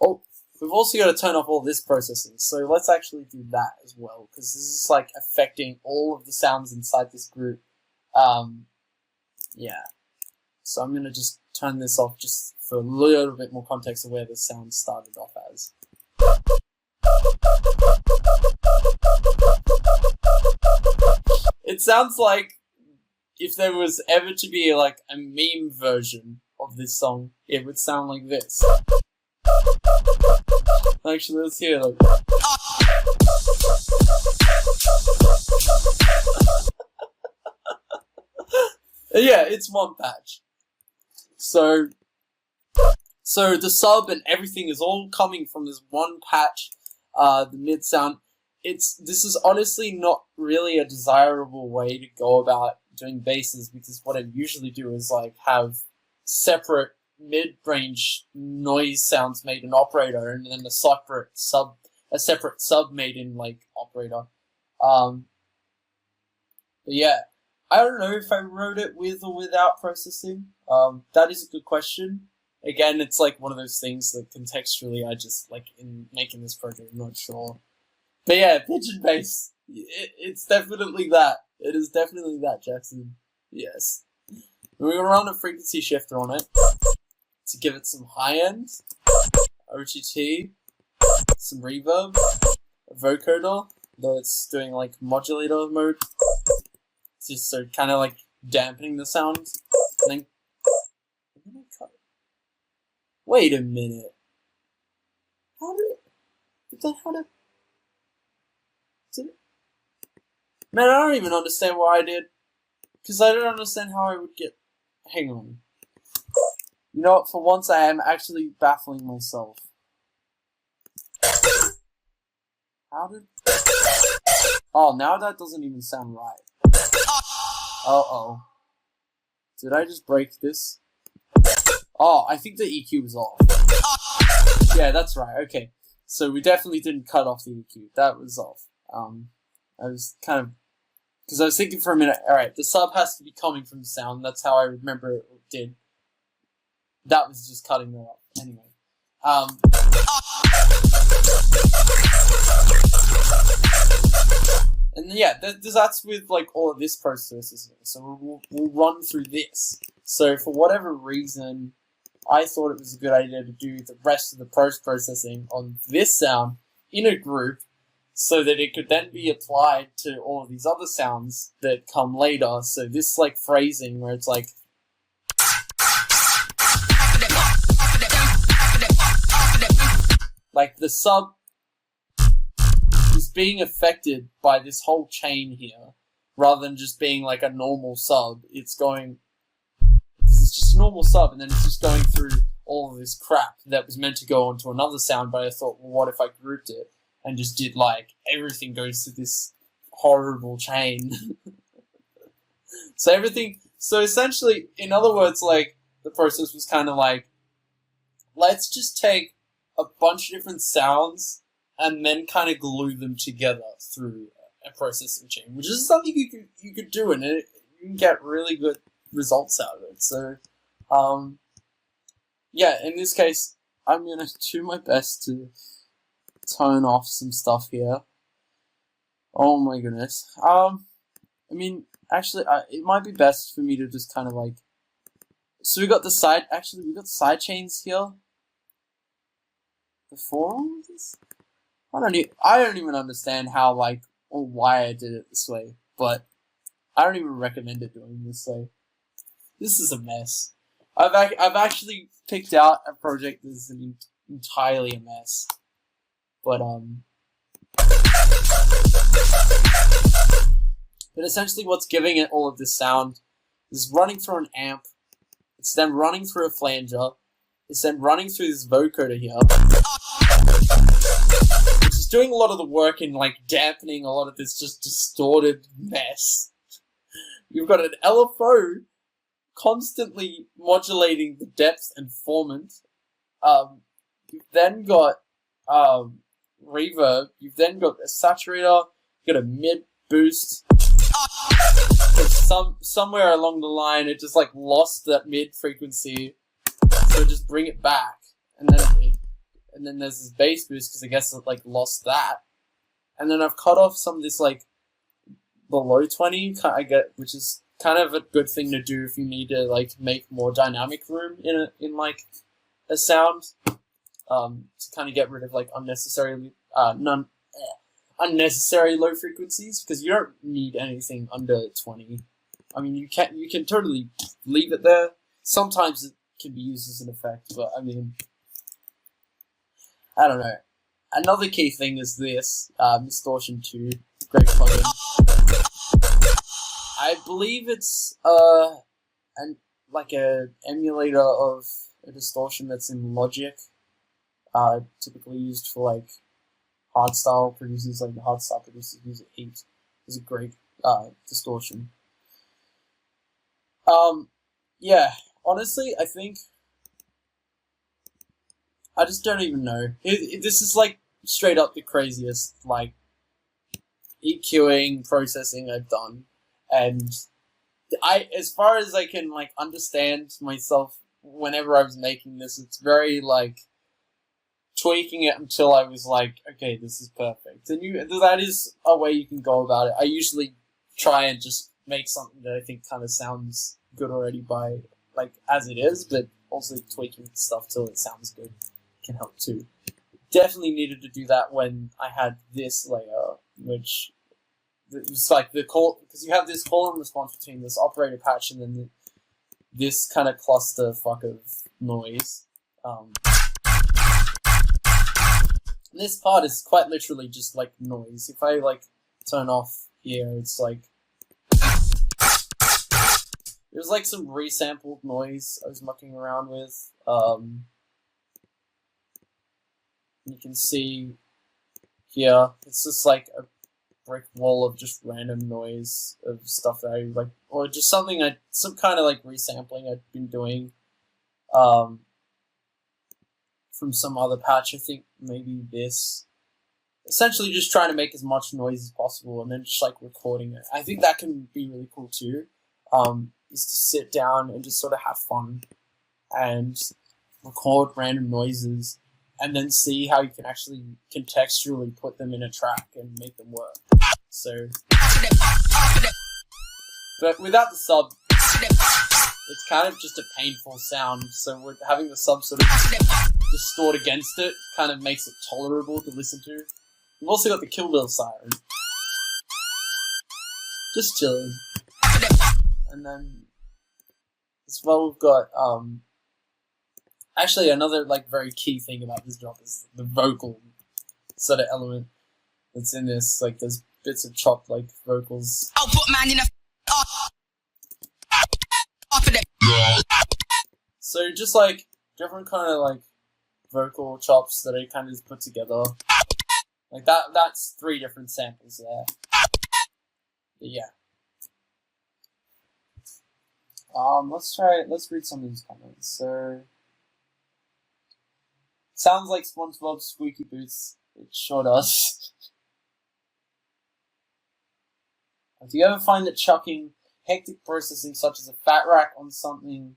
Oh, we've also got to turn off all this processing, so let's actually do that as well, because this is like affecting all of the sounds inside this group. Yeah. So I'm gonna just turn this off just for a little bit more context of where the sound started off as. It sounds like if there was ever to be like a meme version of this song, it would sound like this. Actually, let's hear it. Yeah, it's one patch. So the sub and everything is all coming from this one patch. The mid sound. This is honestly not really a desirable way to go about doing basses, because what I usually do is like have separate mid-range noise sounds made in operator, and then a separate sub made in like operator. But yeah, I don't know if I wrote it with or without processing. That is a good question. Again, it's like one of those things that contextually I just like in making this project, I'm not sure. But yeah, pitch and bass. It's definitely that. It is definitely that, Jackson. Yes. We're going to run a frequency shifter on it to give it some high end, OGT, some reverb, a vocoder, though it's doing like modulator mode. It's just so kind of like dampening the sound. And then I'm gonna cut it. Wait a minute. How did it? Man, I don't even understand what I did. Because I don't understand how I would get... Hang on. You know what? For once, I am actually baffling myself. How did... Oh, now that doesn't even sound right. Uh-oh. Did I just break this? Oh, I think the EQ was off. Yeah, that's right. Okay. So we definitely didn't cut off the EQ. That was off. I was kind of... Because I was thinking for a minute, alright, the sub has to be coming from the sound. That's how I remember it did. That was just cutting that off. Anyway. And yeah, that's with like all of this processing. So we'll run through this. So for whatever reason, I thought it was a good idea to do the rest of the post-processing on this sound in a group, so that it could then be applied to all of these other sounds that come later. So this like phrasing where it's like... Like the sub is being affected by this whole chain here, rather than just being like a normal sub. It's going... It's just a normal sub, and then it's just going through all of this crap that was meant to go onto another sound, but I thought, well, what if I grouped it? And just did like, everything goes to this horrible chain. So essentially, in other words, like, the process was kind of like, let's just take a bunch of different sounds and then kind of glue them together through a processing chain, which is something you could do, and you can get really good results out of it. So, yeah, in this case, I'm gonna do my best to turn off some stuff here. Oh my goodness. I mean, actually, it might be best for me to just kind of like... So we got the side... Actually, we got side chains here. Before all of this? I don't even understand how, like, or why I did it this way. But I don't even recommend it doing this way. This is a mess. I've actually picked out a project that is entirely a mess. But, But essentially what's giving it all of this sound is running through an amp, it's then running through a flanger, it's then running through this vocoder here, which is doing a lot of the work in like dampening a lot of this just distorted mess. You've got an LFO constantly modulating the depth and formant. You've then got reverb. You've then got a saturator. You've got a mid boost. Somewhere along the line, it just like lost that mid frequency, so just bring it back, and then there's this bass boost because I guess it like lost that, and then I've cut off some of this like below 20, I get, which is kind of a good thing to do if you need to like make more dynamic room in like a sound, to kind of get rid of like unnecessary low frequencies, because you don't need anything under 20. I mean, you can totally leave it there. Sometimes it can be used as an effect, but I mean, I don't know. Another key thing is this Distortion 2, great plugin. I believe it's like a emulator of a distortion that's in Logic, typically used for like hardstyle producers. Like the hardstyle producers use it heaps. It's a great distortion. Yeah, honestly, I think I just don't even know. This is like straight up the craziest like EQing processing I've done. And as far as I can like understand myself whenever I was making this, it's very like tweaking it until I was like, okay, this is perfect. And that is a way you can go about it. I usually try and just make something that I think kind of sounds good already by like as it is, but also tweaking stuff till it sounds good can help too. Definitely needed to do that when I had this layer, which it's like the call, because you have this call and response between this operator patch and then this kind of cluster fuck of noise. This part is quite literally just like noise. If I like turn off here, it's like there's like some resampled noise I was mucking around with. You can see here, it's just like a brick wall of just random noise of stuff that I like, or just some kind of like resampling I've been doing from some other patch. I think maybe this. Essentially just trying to make as much noise as possible and then just like recording it. I think that can be really cool too. Is to sit down and just sort of have fun and record random noises and then see how you can actually contextually put them in a track and make them work. So, but without the sub, it's kind of just a painful sound. So with having the sub sort of distort against it kind of makes it tolerable to listen to. We've also got the Kill Bill siren. Just chilling. And then as well we've got actually another like very key thing about this job is the vocal sort of element that's in this. Like there's bits of chopped like vocals. I'll put man in a So just like different kind of like vocal chops that I kind of just put together. Like that's 3 different samples there. But yeah. Let's read some of these comments. So, sounds like SpongeBob's squeaky boots. It sure does. Do you ever find that chucking hectic processing such as a fat rack on something,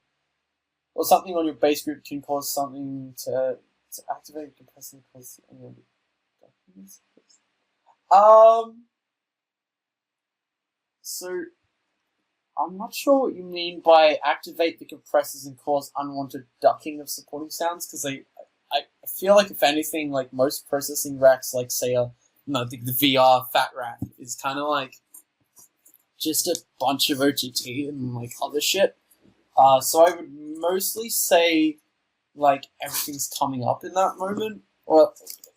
or something on your bass group can cause something to activate compressing cause any documents? So I'm not sure what you mean by activate the compressors and cause unwanted ducking of supporting sounds, because I feel like if anything, like most processing racks, like say the VR fat rack is kind of like just a bunch of OTT and like other shit. So I would mostly say like everything's coming up in that moment, or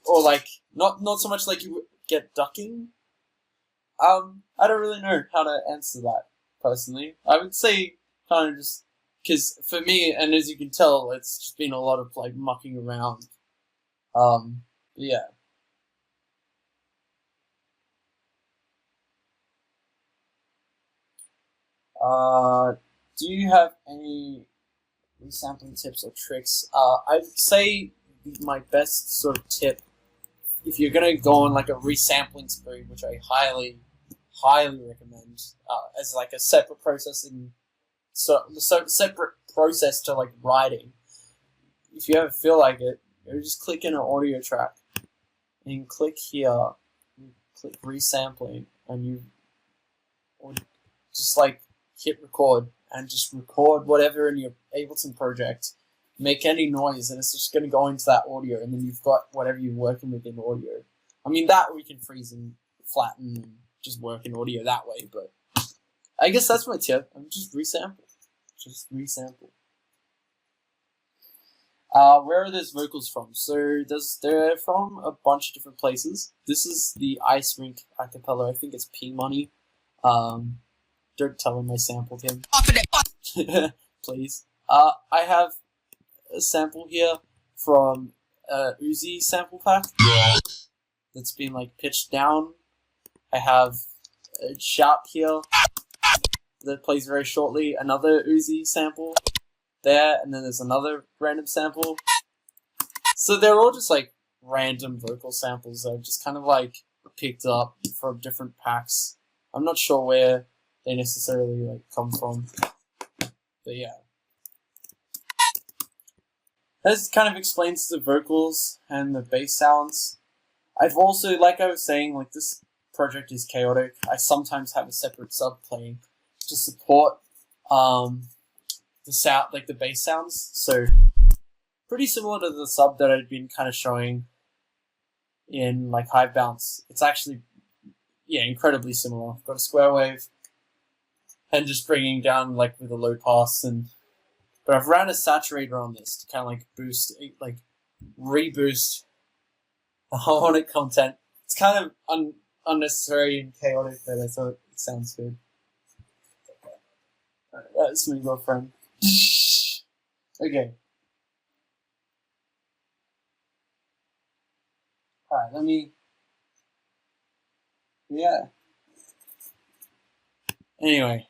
like not so much like you get ducking. I don't really know how to answer that personally. I would say kind of just because for me, and as you can tell, it's just been a lot of like mucking around. Yeah. Do you have any resampling tips or tricks? I'd say my best sort of tip, if you're gonna go on like a resampling spree, which I highly recommend, as like a separate processing, so separate process to like writing. If you ever feel like it, you just click in an audio track and click here, click resampling, and you or just like hit record and just record whatever in your Ableton project. Make any noise, and it's just going to go into that audio, and then you've got whatever you're working with in audio. I mean, that we can freeze and flatten and just work in audio that way, but I guess that's my tip. Just resample. Just resample. Where are those vocals from? So they're from a bunch of different places. This is the Ice Rink acapella. I think it's P Money. Don't tell him I sampled him. Please. I have a sample here from Uzi sample pack that's been like pitched down. I have a shout here that plays very shortly, another Uzi sample there, and then there's another random sample. So they're all just like random vocal samples that I've just kind of like picked up from different packs. I'm not sure where they necessarily like come from, but yeah. This kind of explains the vocals and the bass sounds. I've also, like I was saying, like this project is chaotic. I sometimes have a separate sub playing to support the sound, like the bass sounds. So pretty similar to the sub that I'd been kind of showing in like Hive Bounce. It's actually, yeah, incredibly similar. I've got a square wave and just bringing down like with a low pass but I've ran a saturator on this to kind of like boost, like reboost the harmonic content. It's kind of unnecessary and chaotic, but I thought it sounds good. That's my girlfriend. Okay. Alright, let me... Yeah. Anyway,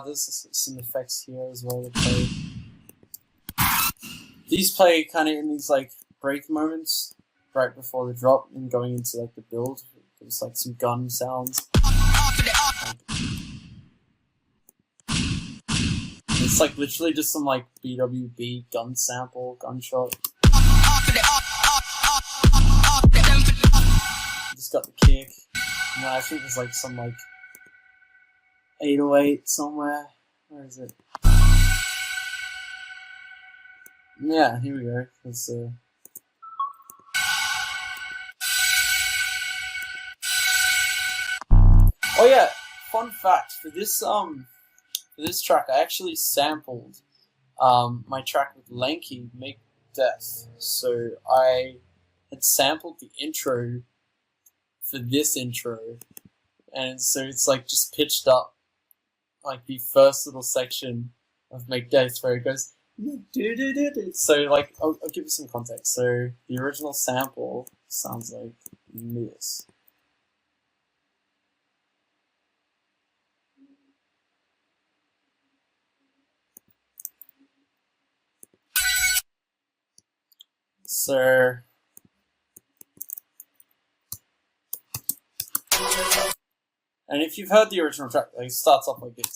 there's some effects here as well to play. These play kind of in these like break moments right before the drop and going into like the build. There's like some gun sounds. It's like literally just some like BWB gun sample, gunshot. Just got the kick. And I think there's like some like 808 somewhere. Where is it? Yeah, here we go. Let's Oh yeah, fun fact for this track, I actually sampled my track with Lanky, Make Death. So I had sampled the intro for this intro, and so it's like just pitched up, like the first little section of Make Death where it goes. So like I'll give you some context. So the original sample sounds like this. So and if you've heard the original track, like, it starts off like this.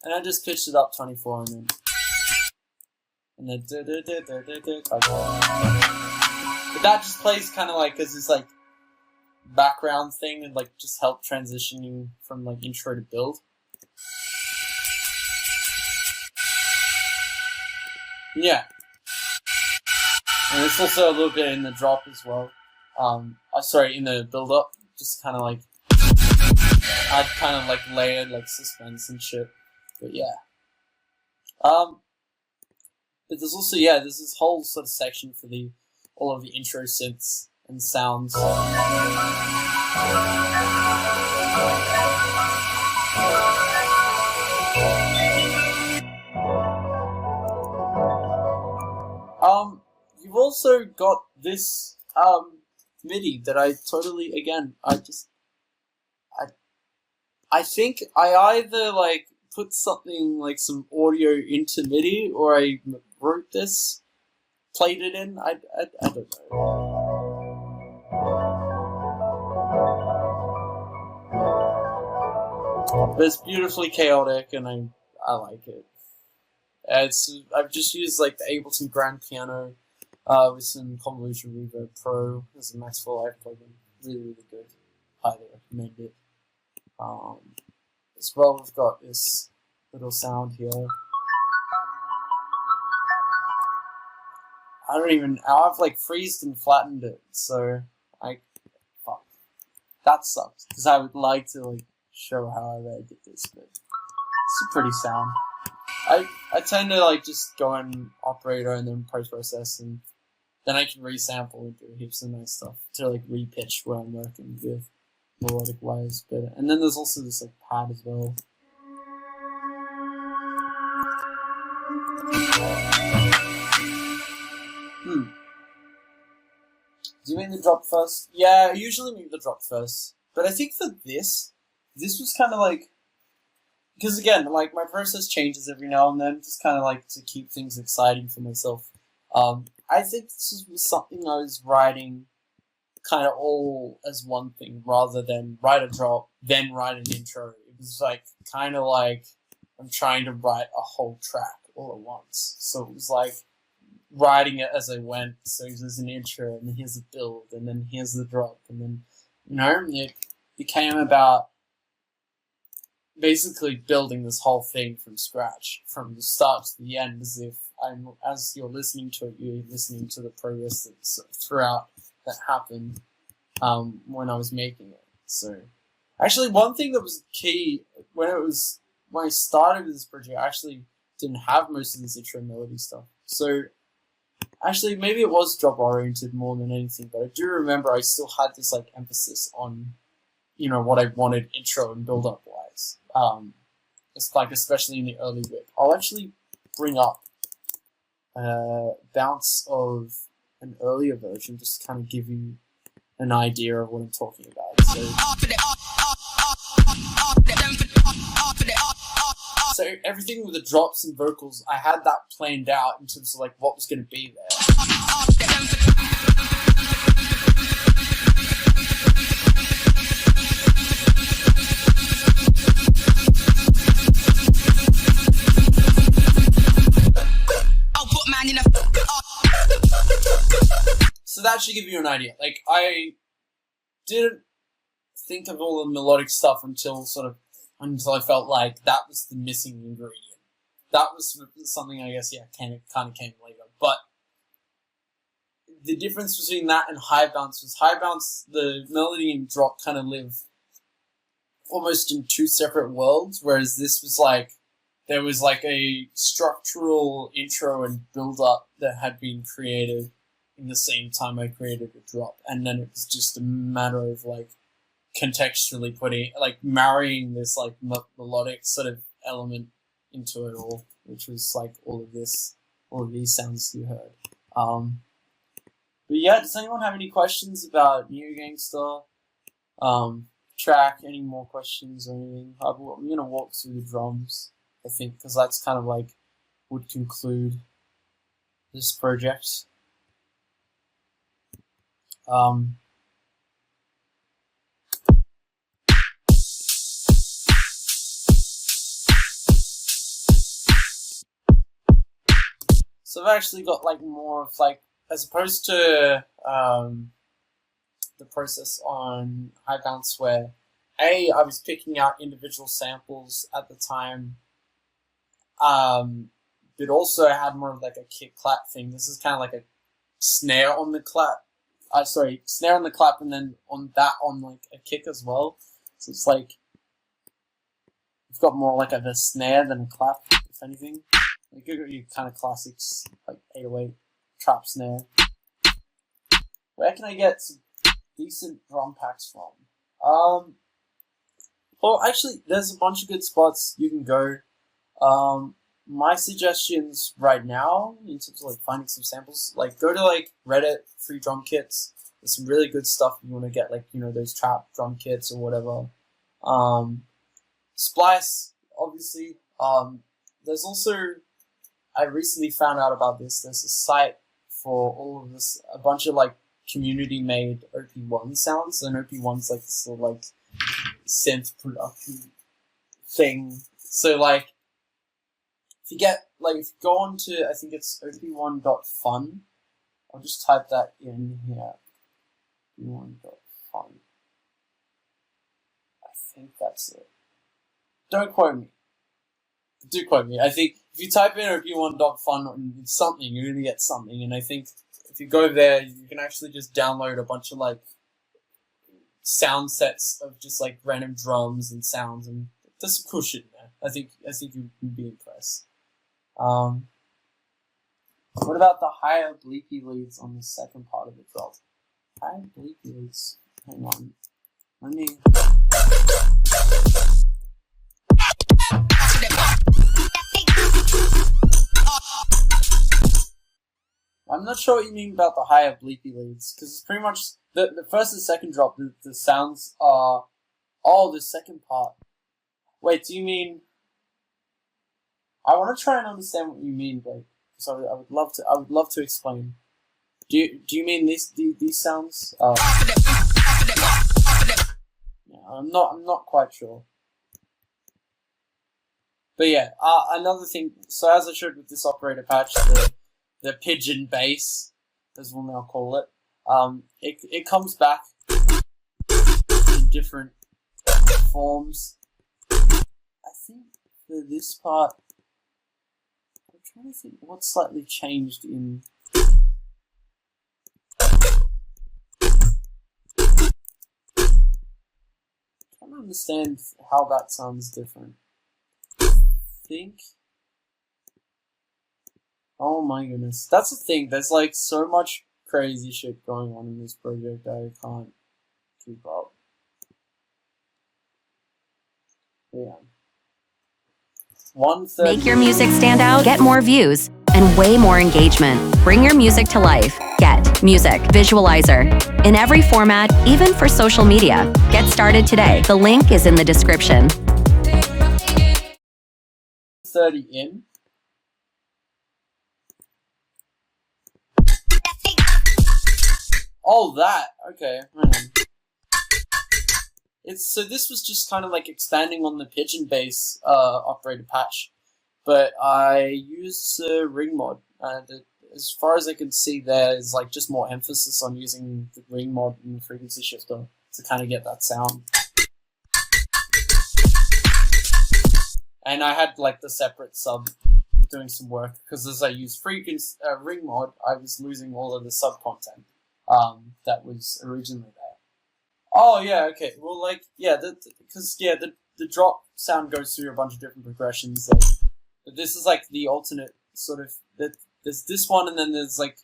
And I just pitched it up 24 and then but that just plays kind of like as this like background thing and like just help transitioning from like intro to build. Yeah. And it's also a little bit in the drop as well. Sorry, in the build up, just kind of like I'd kind of like layered like suspense and shit. But yeah. But there's also, yeah, there's this whole sort of section for all of the intro synths and sounds. You've also got this MIDI that I totally, again, I think I either like put something like some audio into MIDI, or I wrote this, played it in. I don't know. But it's beautifully chaotic, and I like it. I've just used like the Ableton Grand Piano with some Convolution Reverb Pro as a Maxwell Live plugin. Really, really good. Highly recommend it. As well, we've got this little sound here. I've like freezed and flattened it, so fuck. That sucks, because I would like to like show how I did this, but it's a pretty sound. I tend to like just go in operator and then post-process, and then I can resample and do heaps of nice stuff to like repitch where I'm working with melodic wise. But and then there's also this like pad as well. Do you mean the drop first? Yeah, I usually make the drop first. But I think for this was kind of like, because again, like my process changes every now and then, just kind of like to keep things exciting for myself. I think this was something I was writing kind of all as one thing, rather than write a drop, then write an intro. It was like kind of like I'm trying to write a whole track all at once. So it was like writing it as I went. So there's an intro, and then here's a build, and then here's the drop, and then it became about basically building this whole thing from scratch, from the start to the end, as you're listening to it, you're listening to the progress that's throughout that happened when I was making it. So, actually, one thing that was key when I started with this project, I actually didn't have most of this intro melody stuff. So, actually, maybe it was job oriented more than anything, but I do remember I still had this like emphasis on, what I wanted intro and build up wise. It's like, especially in the early whip. I'll actually bring up a bounce of an earlier version just to kind of give you an idea of what I'm talking about. So everything with the drops and vocals, I had that planned out in terms of like what was going to be there. So that should give you an idea. Like, I didn't think of all the melodic stuff until I felt like that was the missing ingredient. That was something, I guess, kind of came later. But the difference between that and Hive Bounce was Hive Bounce, the melody and drop kind of live almost in two separate worlds, whereas this was like, there was like a structural intro and build-up that had been created in the same time I created a drop, and then it was just a matter of like contextually marrying this like melodic sort of element into it all, which was like all of these sounds you heard. But yeah, does anyone have any questions about New Gangster track? Any more questions or anything? I'm gonna walk through the drums, I think, because that's kind of like would conclude this project. So I've actually got like more of like, as opposed to the process on Hive Bounce where I was picking out individual samples at the time, but also I had more of like a kick clap thing. This is kind of like a snare on the clap. Snare on the clap, and then on like a kick as well. So it's like you've got more like a snare than a clap, if anything. Like you got your kind of classics like 808 trap snare, Where can I get some decent drum packs from? Well, actually, there's a bunch of good spots you can go. My suggestions right now, in terms of like finding some samples, like go to like Reddit free drum kits. There's some really good stuff if you want to get, like, you know, those trap drum kits or whatever. Splice, obviously. There's also, I recently found out about this. There's a site for all of this, a bunch of like community made OP1 sounds, and OP1's like this little like synth production thing. So like, if you get, like, if you go on to, I think it's op1.fun, I'll just type that in here. op1.fun. I think that's it. Don't quote me. Do quote me. I think if you type in op1.fun on something, you're going to get something. And I think if you go there, you can actually just download a bunch of, like, sound sets of just, like, random drums and sounds. And there's some cool shit in there. I think you can be impressed. What about the higher bleepy leads on the second part of the drop? Higher bleepy leads. Hang on. Let me... I'm not sure what you mean about the higher bleepy leads, because it's pretty much the first and second drop, the sounds are... Oh, the second part. Wait, do you mean... I want to try and understand what you mean, Blake. So I would love to explain. Do you mean these sounds? Yeah, I'm not quite sure. But yeah, another thing. So as I showed with this operator patch, the pigeon bass, as we'll now call it, it comes back in different forms. I think for this part, I'm trying to think what slightly changed in. I'm trying to understand how that sounds different. I think. Oh my goodness, that's the thing. There's like so much crazy shit going on in this project I can't keep up. Yeah. Make your music stand out, get more views, and way more engagement. Bring your music to life. Get Music Visualizer. In every format, even for social media. Get started today. The link is in the description. 30 in. Oh, that. Okay. Hang on. So this was just kind of like expanding on the pigeon bass operator patch, but I used ring mod. As far as I can see, there is like just more emphasis on using the ring mod and the frequency shifter to kind of get that sound. And I had like the separate sub doing some work, because as I used ring mod, I was losing all of the sub content that was originally there. Oh yeah, okay. Well, like, yeah, because the drop sound goes through a bunch of different progressions. Like, but this is like the alternate sort of. There's this one, and then there's like,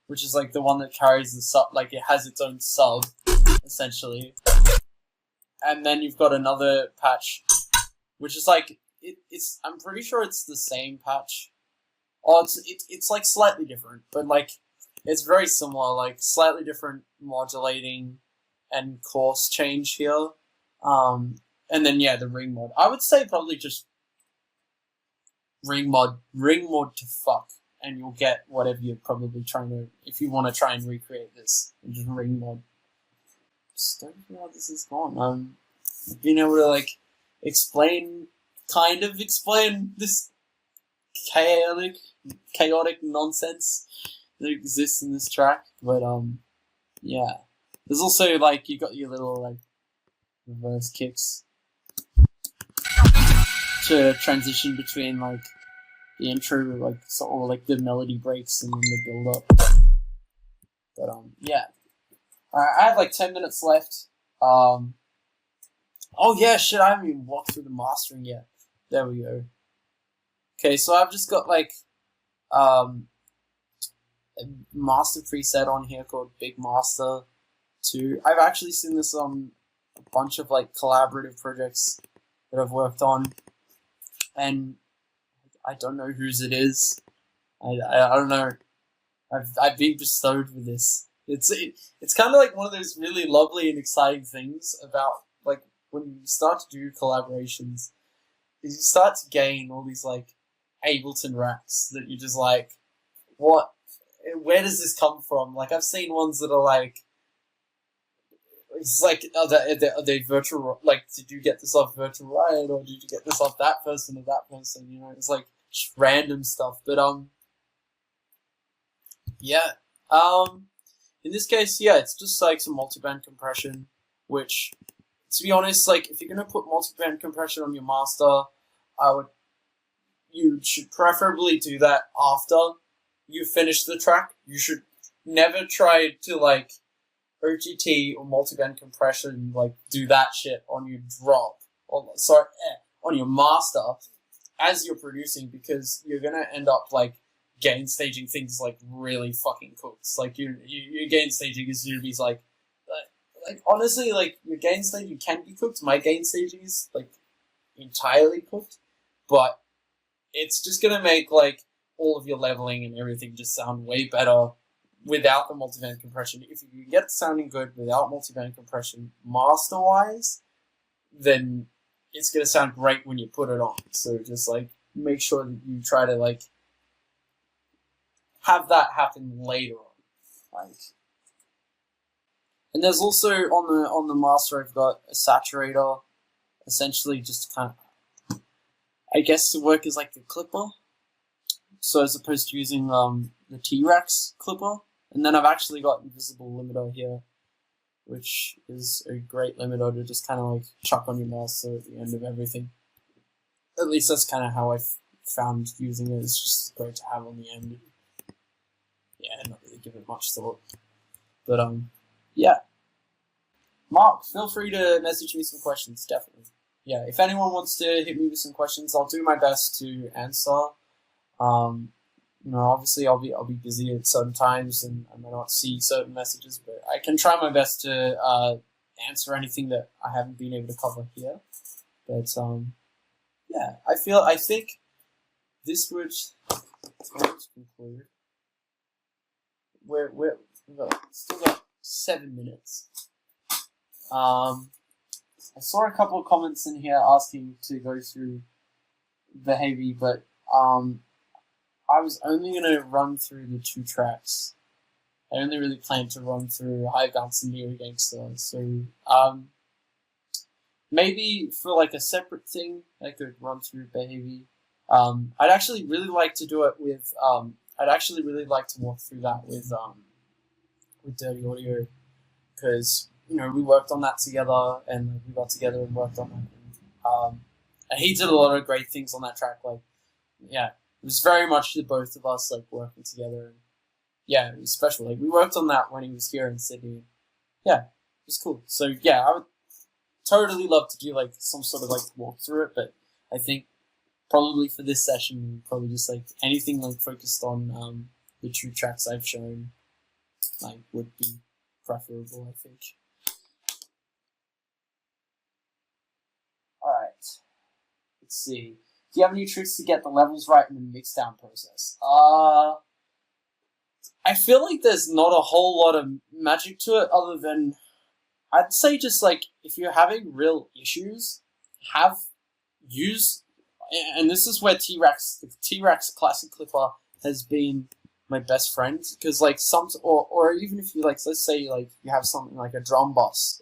which is like the one that carries the sub. Like, it has its own sub, essentially. And then you've got another patch, which is like it's. I'm pretty sure it's the same patch. Oh, it's like slightly different, but like it's very similar. Like slightly different modulating and course change here, and then yeah, the ring mod. I would say probably just ring mod to fuck, and you'll get whatever you're probably trying to. If you want to try and recreate this, just ring mod. Just don't know how this is gone. Being able to like explain this chaotic nonsense that exists in this track, but yeah. There's also, like, you got your little, like, reverse kicks to transition between, like, the intro, like, or, like, the melody breaks and then the build-up. But, yeah. Alright, I have, like, 10 minutes left. Oh, yeah, shit, I haven't even walked through the mastering yet. There we go. Okay, so I've just got, like, master preset on here called Big Master 2. I've actually seen this on a bunch of like collaborative projects that I've worked on, and I don't know whose it is. I don't know. I've been bestowed with this. It's kind of like one of those really lovely and exciting things about like when you start to do collaborations, is you start to gain all these like Ableton racks that you're just like, what? Where does this come from? Like I've seen ones that are like, it's like, are they virtual? Like, did you get this off Virtual Riot, or did you get this off that person or that person? You know, it's like just random stuff. But yeah. In this case, yeah, it's just like some multiband compression, which, to be honest, like if you're gonna put multiband compression on your master, you should preferably do that after you finish the track. You should never try to like OGT or multiband compression, like do that shit on your drop, or on your master as you're producing, because you're gonna end up like gain staging things like really fucking cooked. Like your gain staging is gonna be like honestly, like your gain staging can be cooked. My gain staging is like entirely cooked, but it's just gonna make like all of your leveling and everything just sound way better without the multiband compression. If you can get it sounding good without multiband compression master wise, then it's gonna sound great when you put it on. So just like make sure that you try to like have that happen later on. Like, and there's also on the master I've got a saturator, essentially just to kind of, I guess, to work as like a clipper. So as opposed to using the T-Rex clipper. And then I've actually got invisible limiter here, which is a great limiter to just kind of like chuck on your master at the end of everything. At least that's kind of how I found using it. It's just great to have on the end. Yeah, not really give it much thought. But yeah. Mark, feel free to message me some questions, definitely. Yeah, if anyone wants to hit me with some questions, I'll do my best to answer. You know, obviously I'll be busy at certain times and I may not see certain messages, but I can try my best to answer anything that I haven't been able to cover here. But yeah, I think this would conclude. We've still got 7 minutes. I saw a couple of comments in here asking to go through behavior, but I was only going to run through the 2 tracks. I only really planned to run through Hive Bounce and Neo Gangster. So maybe for like a separate thing, I could run through behavior. I'd actually really like to do it with. I'd actually really like to walk through that with Dirty Audio, because you know we worked on that together and we got together and worked on that. And he did a lot of great things on that track. Like, yeah. It was very much the both of us like working together, and yeah, it was special. Like we worked on that when he was here in Sydney. Yeah, it was cool. So yeah, I would totally love to do like some sort of like walkthrough it, but I think probably for this session, probably just like anything like focused on the 2 tracks I've shown, like would be preferable, I think. All right, let's see. Do you have any tricks to get the levels right in the mixdown process? I feel like there's not a whole lot of magic to it other than, I'd say just like, if you're having real issues, and this is where the T-Rex Classic Clipper has been my best friend, because like or even if you like, let's say like you have something like a drum bus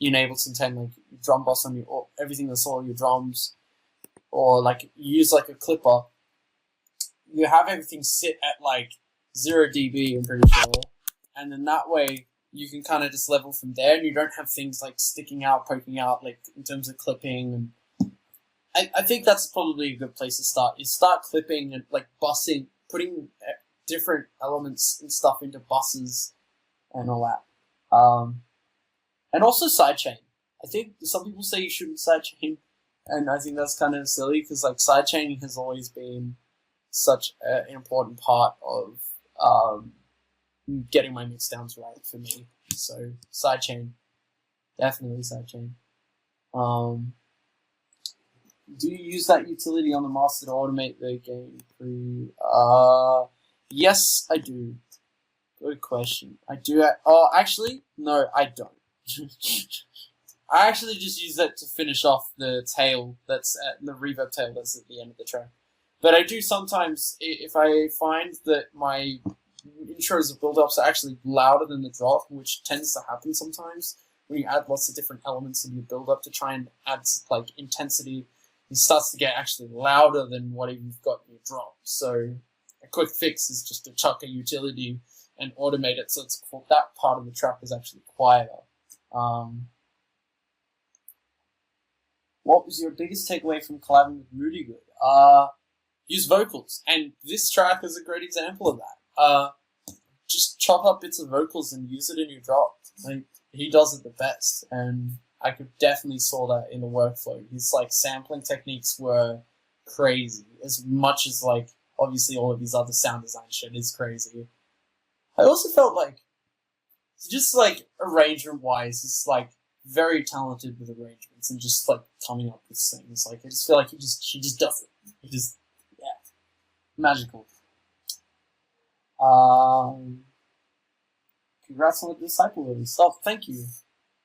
in Ableton 10, like drum bus on everything that's all your drums, or like you use like a clipper, you have everything sit at like 0 dB, I'm pretty sure, and then that way you can kind of just level from there, and you don't have things like sticking out, poking out, like in terms of clipping. And I think that's probably a good place to start. You start clipping and like bussing, putting different elements and stuff into buses and all that. And also sidechain. I think some people say you shouldn't sidechain. And I think that's kind of silly, because like sidechaining has always been such an important part of getting my mix downs right for me. So sidechain, definitely sidechain. Do you use that utility on the master to automate the game pre? Yes, I do. Good question. I do. Actually, no, I don't. I actually just use that to finish off the tail that's at the reverb tail that's at the end of the track. But I do sometimes, if I find that my intros of build-ups are actually louder than the drop, which tends to happen sometimes when you add lots of different elements in your build-up to try and add like intensity, it starts to get actually louder than what you've got in your drop. So a quick fix is just to chuck a utility and automate it so it's that part of the track is actually quieter. What was your biggest takeaway from collabing with Rudy Good? Use vocals, and this track is a great example of that. Just chop up bits of vocals and use it in your drop. Like, he does it the best, and I could definitely saw that in the workflow. His like sampling techniques were crazy, as much as like obviously all of his other sound design shit is crazy. I also felt like just like arrangement wise, he's like very talented with arrangements and just like coming up with things. Like I just feel like he just does it. He just magical. Congrats on the Disciple release. Oh, thank you.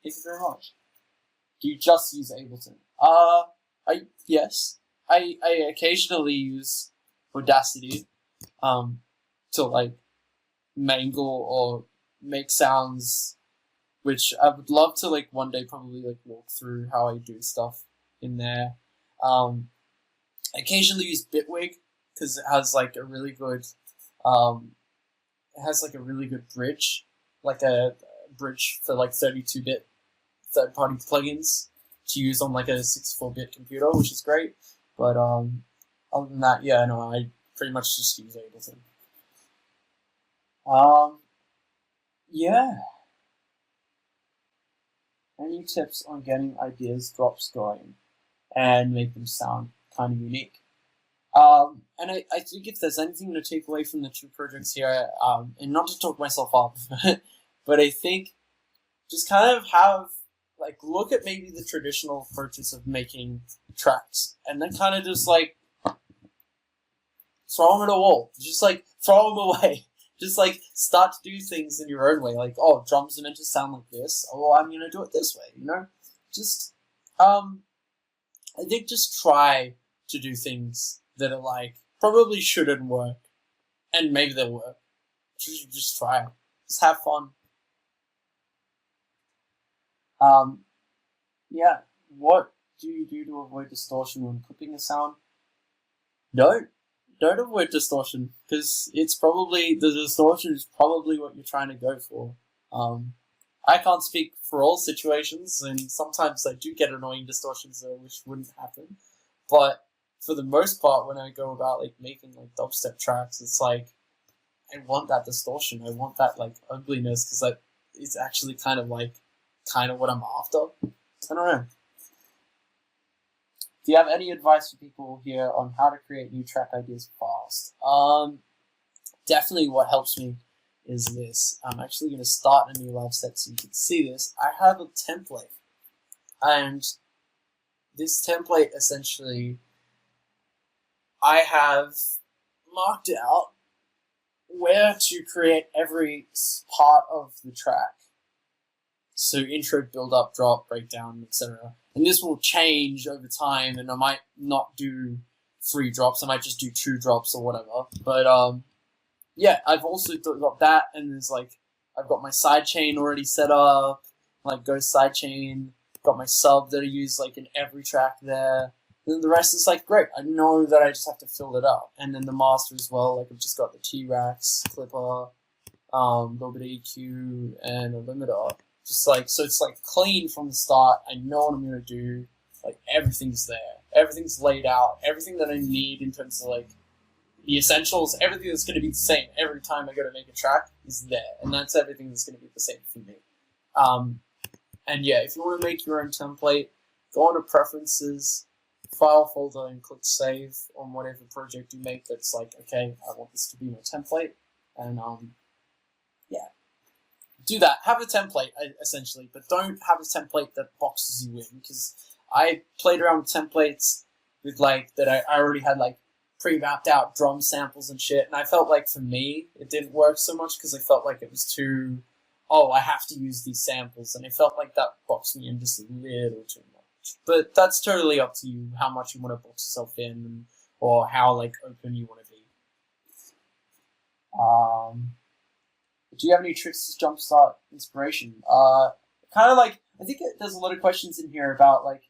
Thank you very much. Do you just use Ableton? Yes. I occasionally use Audacity, to like mangle or make sounds, which I would love to like one day probably like walk through how I do stuff in there. I occasionally use Bitwig because it has like a really good, bridge, like a bridge for like 32-bit third-party plugins to use on like a 64-bit computer, which is great. But other than that, yeah, no, I pretty much just use Ableton. Yeah. Any tips on getting ideas drops going and make them sound kind of unique? And I think if there's anything to take away from the two projects here, and not to talk myself up, but I think just kind of have, like, look at maybe the traditional approaches of making tracks, and then kind of just, like, throw them at a wall. Just, like, throw them away. Just, like, start to do things in your own way. Like, oh, drums are meant to sound like this. Oh, well, I'm going to do it this way, you know? Just, I think just try to do things that are, like, probably shouldn't work. And maybe they'll work. Just try. Just have fun. Yeah. What do you do to avoid distortion when clipping a sound? Don't avoid distortion, because it's probably, the distortion is probably what you're trying to go for. I can't speak for all situations, and sometimes I do get annoying distortions that I wish wouldn't happen. But for the most part, when I go about like making like dubstep tracks, it's like I want that distortion. I want that like ugliness, because like it's actually kind of what I'm after. I don't know. Do you have any advice for people here on how to create new track ideas fast? Definitely what helps me is this. I'm actually going to start a new live set so you can see this. I have a template. And this template, essentially, I have marked out where to create every part of the track. So intro, build up, drop, breakdown, etc. And this will change over time, and I might not do 3 drops, I might just do 2 drops or whatever. But yeah, I've also got that, and there's like, I've got my sidechain already set up, like Ghost sidechain, got my sub that I use like in every track there. And then the rest is like, great, I know that I just have to fill it up. And then the master as well, like I've just got the T-Rax, clipper, a little bit of EQ, and a limiter. Just like, so it's like clean from the start. I know what I'm going to do. Like everything's there. Everything's laid out. Everything that I need in terms of like the essentials, everything that's going to be the same every time I go to make a track is there. And that's everything that's going to be the same for me. And yeah, if you want to make your own template, go on to preferences, file folder, and click save on whatever project you make that's like, okay, I want this to be my template. And yeah, do that. Have a template essentially, but don't have a template that boxes you in, because I played around with templates with like that I already had like pre-mapped out drum samples and shit, and I felt like for me it didn't work so much because I felt like it was too, oh, I have to use these samples, and I felt like that boxed me in just a little too much. But that's totally up to you how much you want to box yourself in, or how like open you want to be. Do you have any tricks to jumpstart inspiration? Kind of like, I think there's a lot of questions in here about like,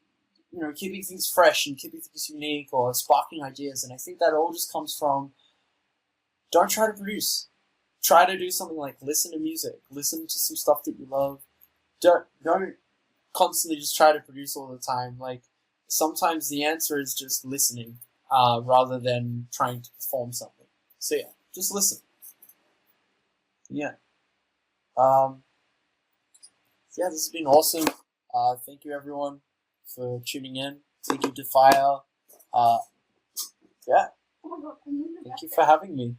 you know, keeping things fresh and keeping things unique or sparking ideas, and I think that all just comes from, don't try to produce. Try to do something like listen to music, listen to some stuff that you love. Don't constantly just try to produce all the time. Like, sometimes the answer is just listening, rather than trying to perform something. So yeah, just listen. Yeah. Yeah, this has been awesome. Thank you everyone for tuning in. Thank you to Fire. Yeah. Thank you for having me.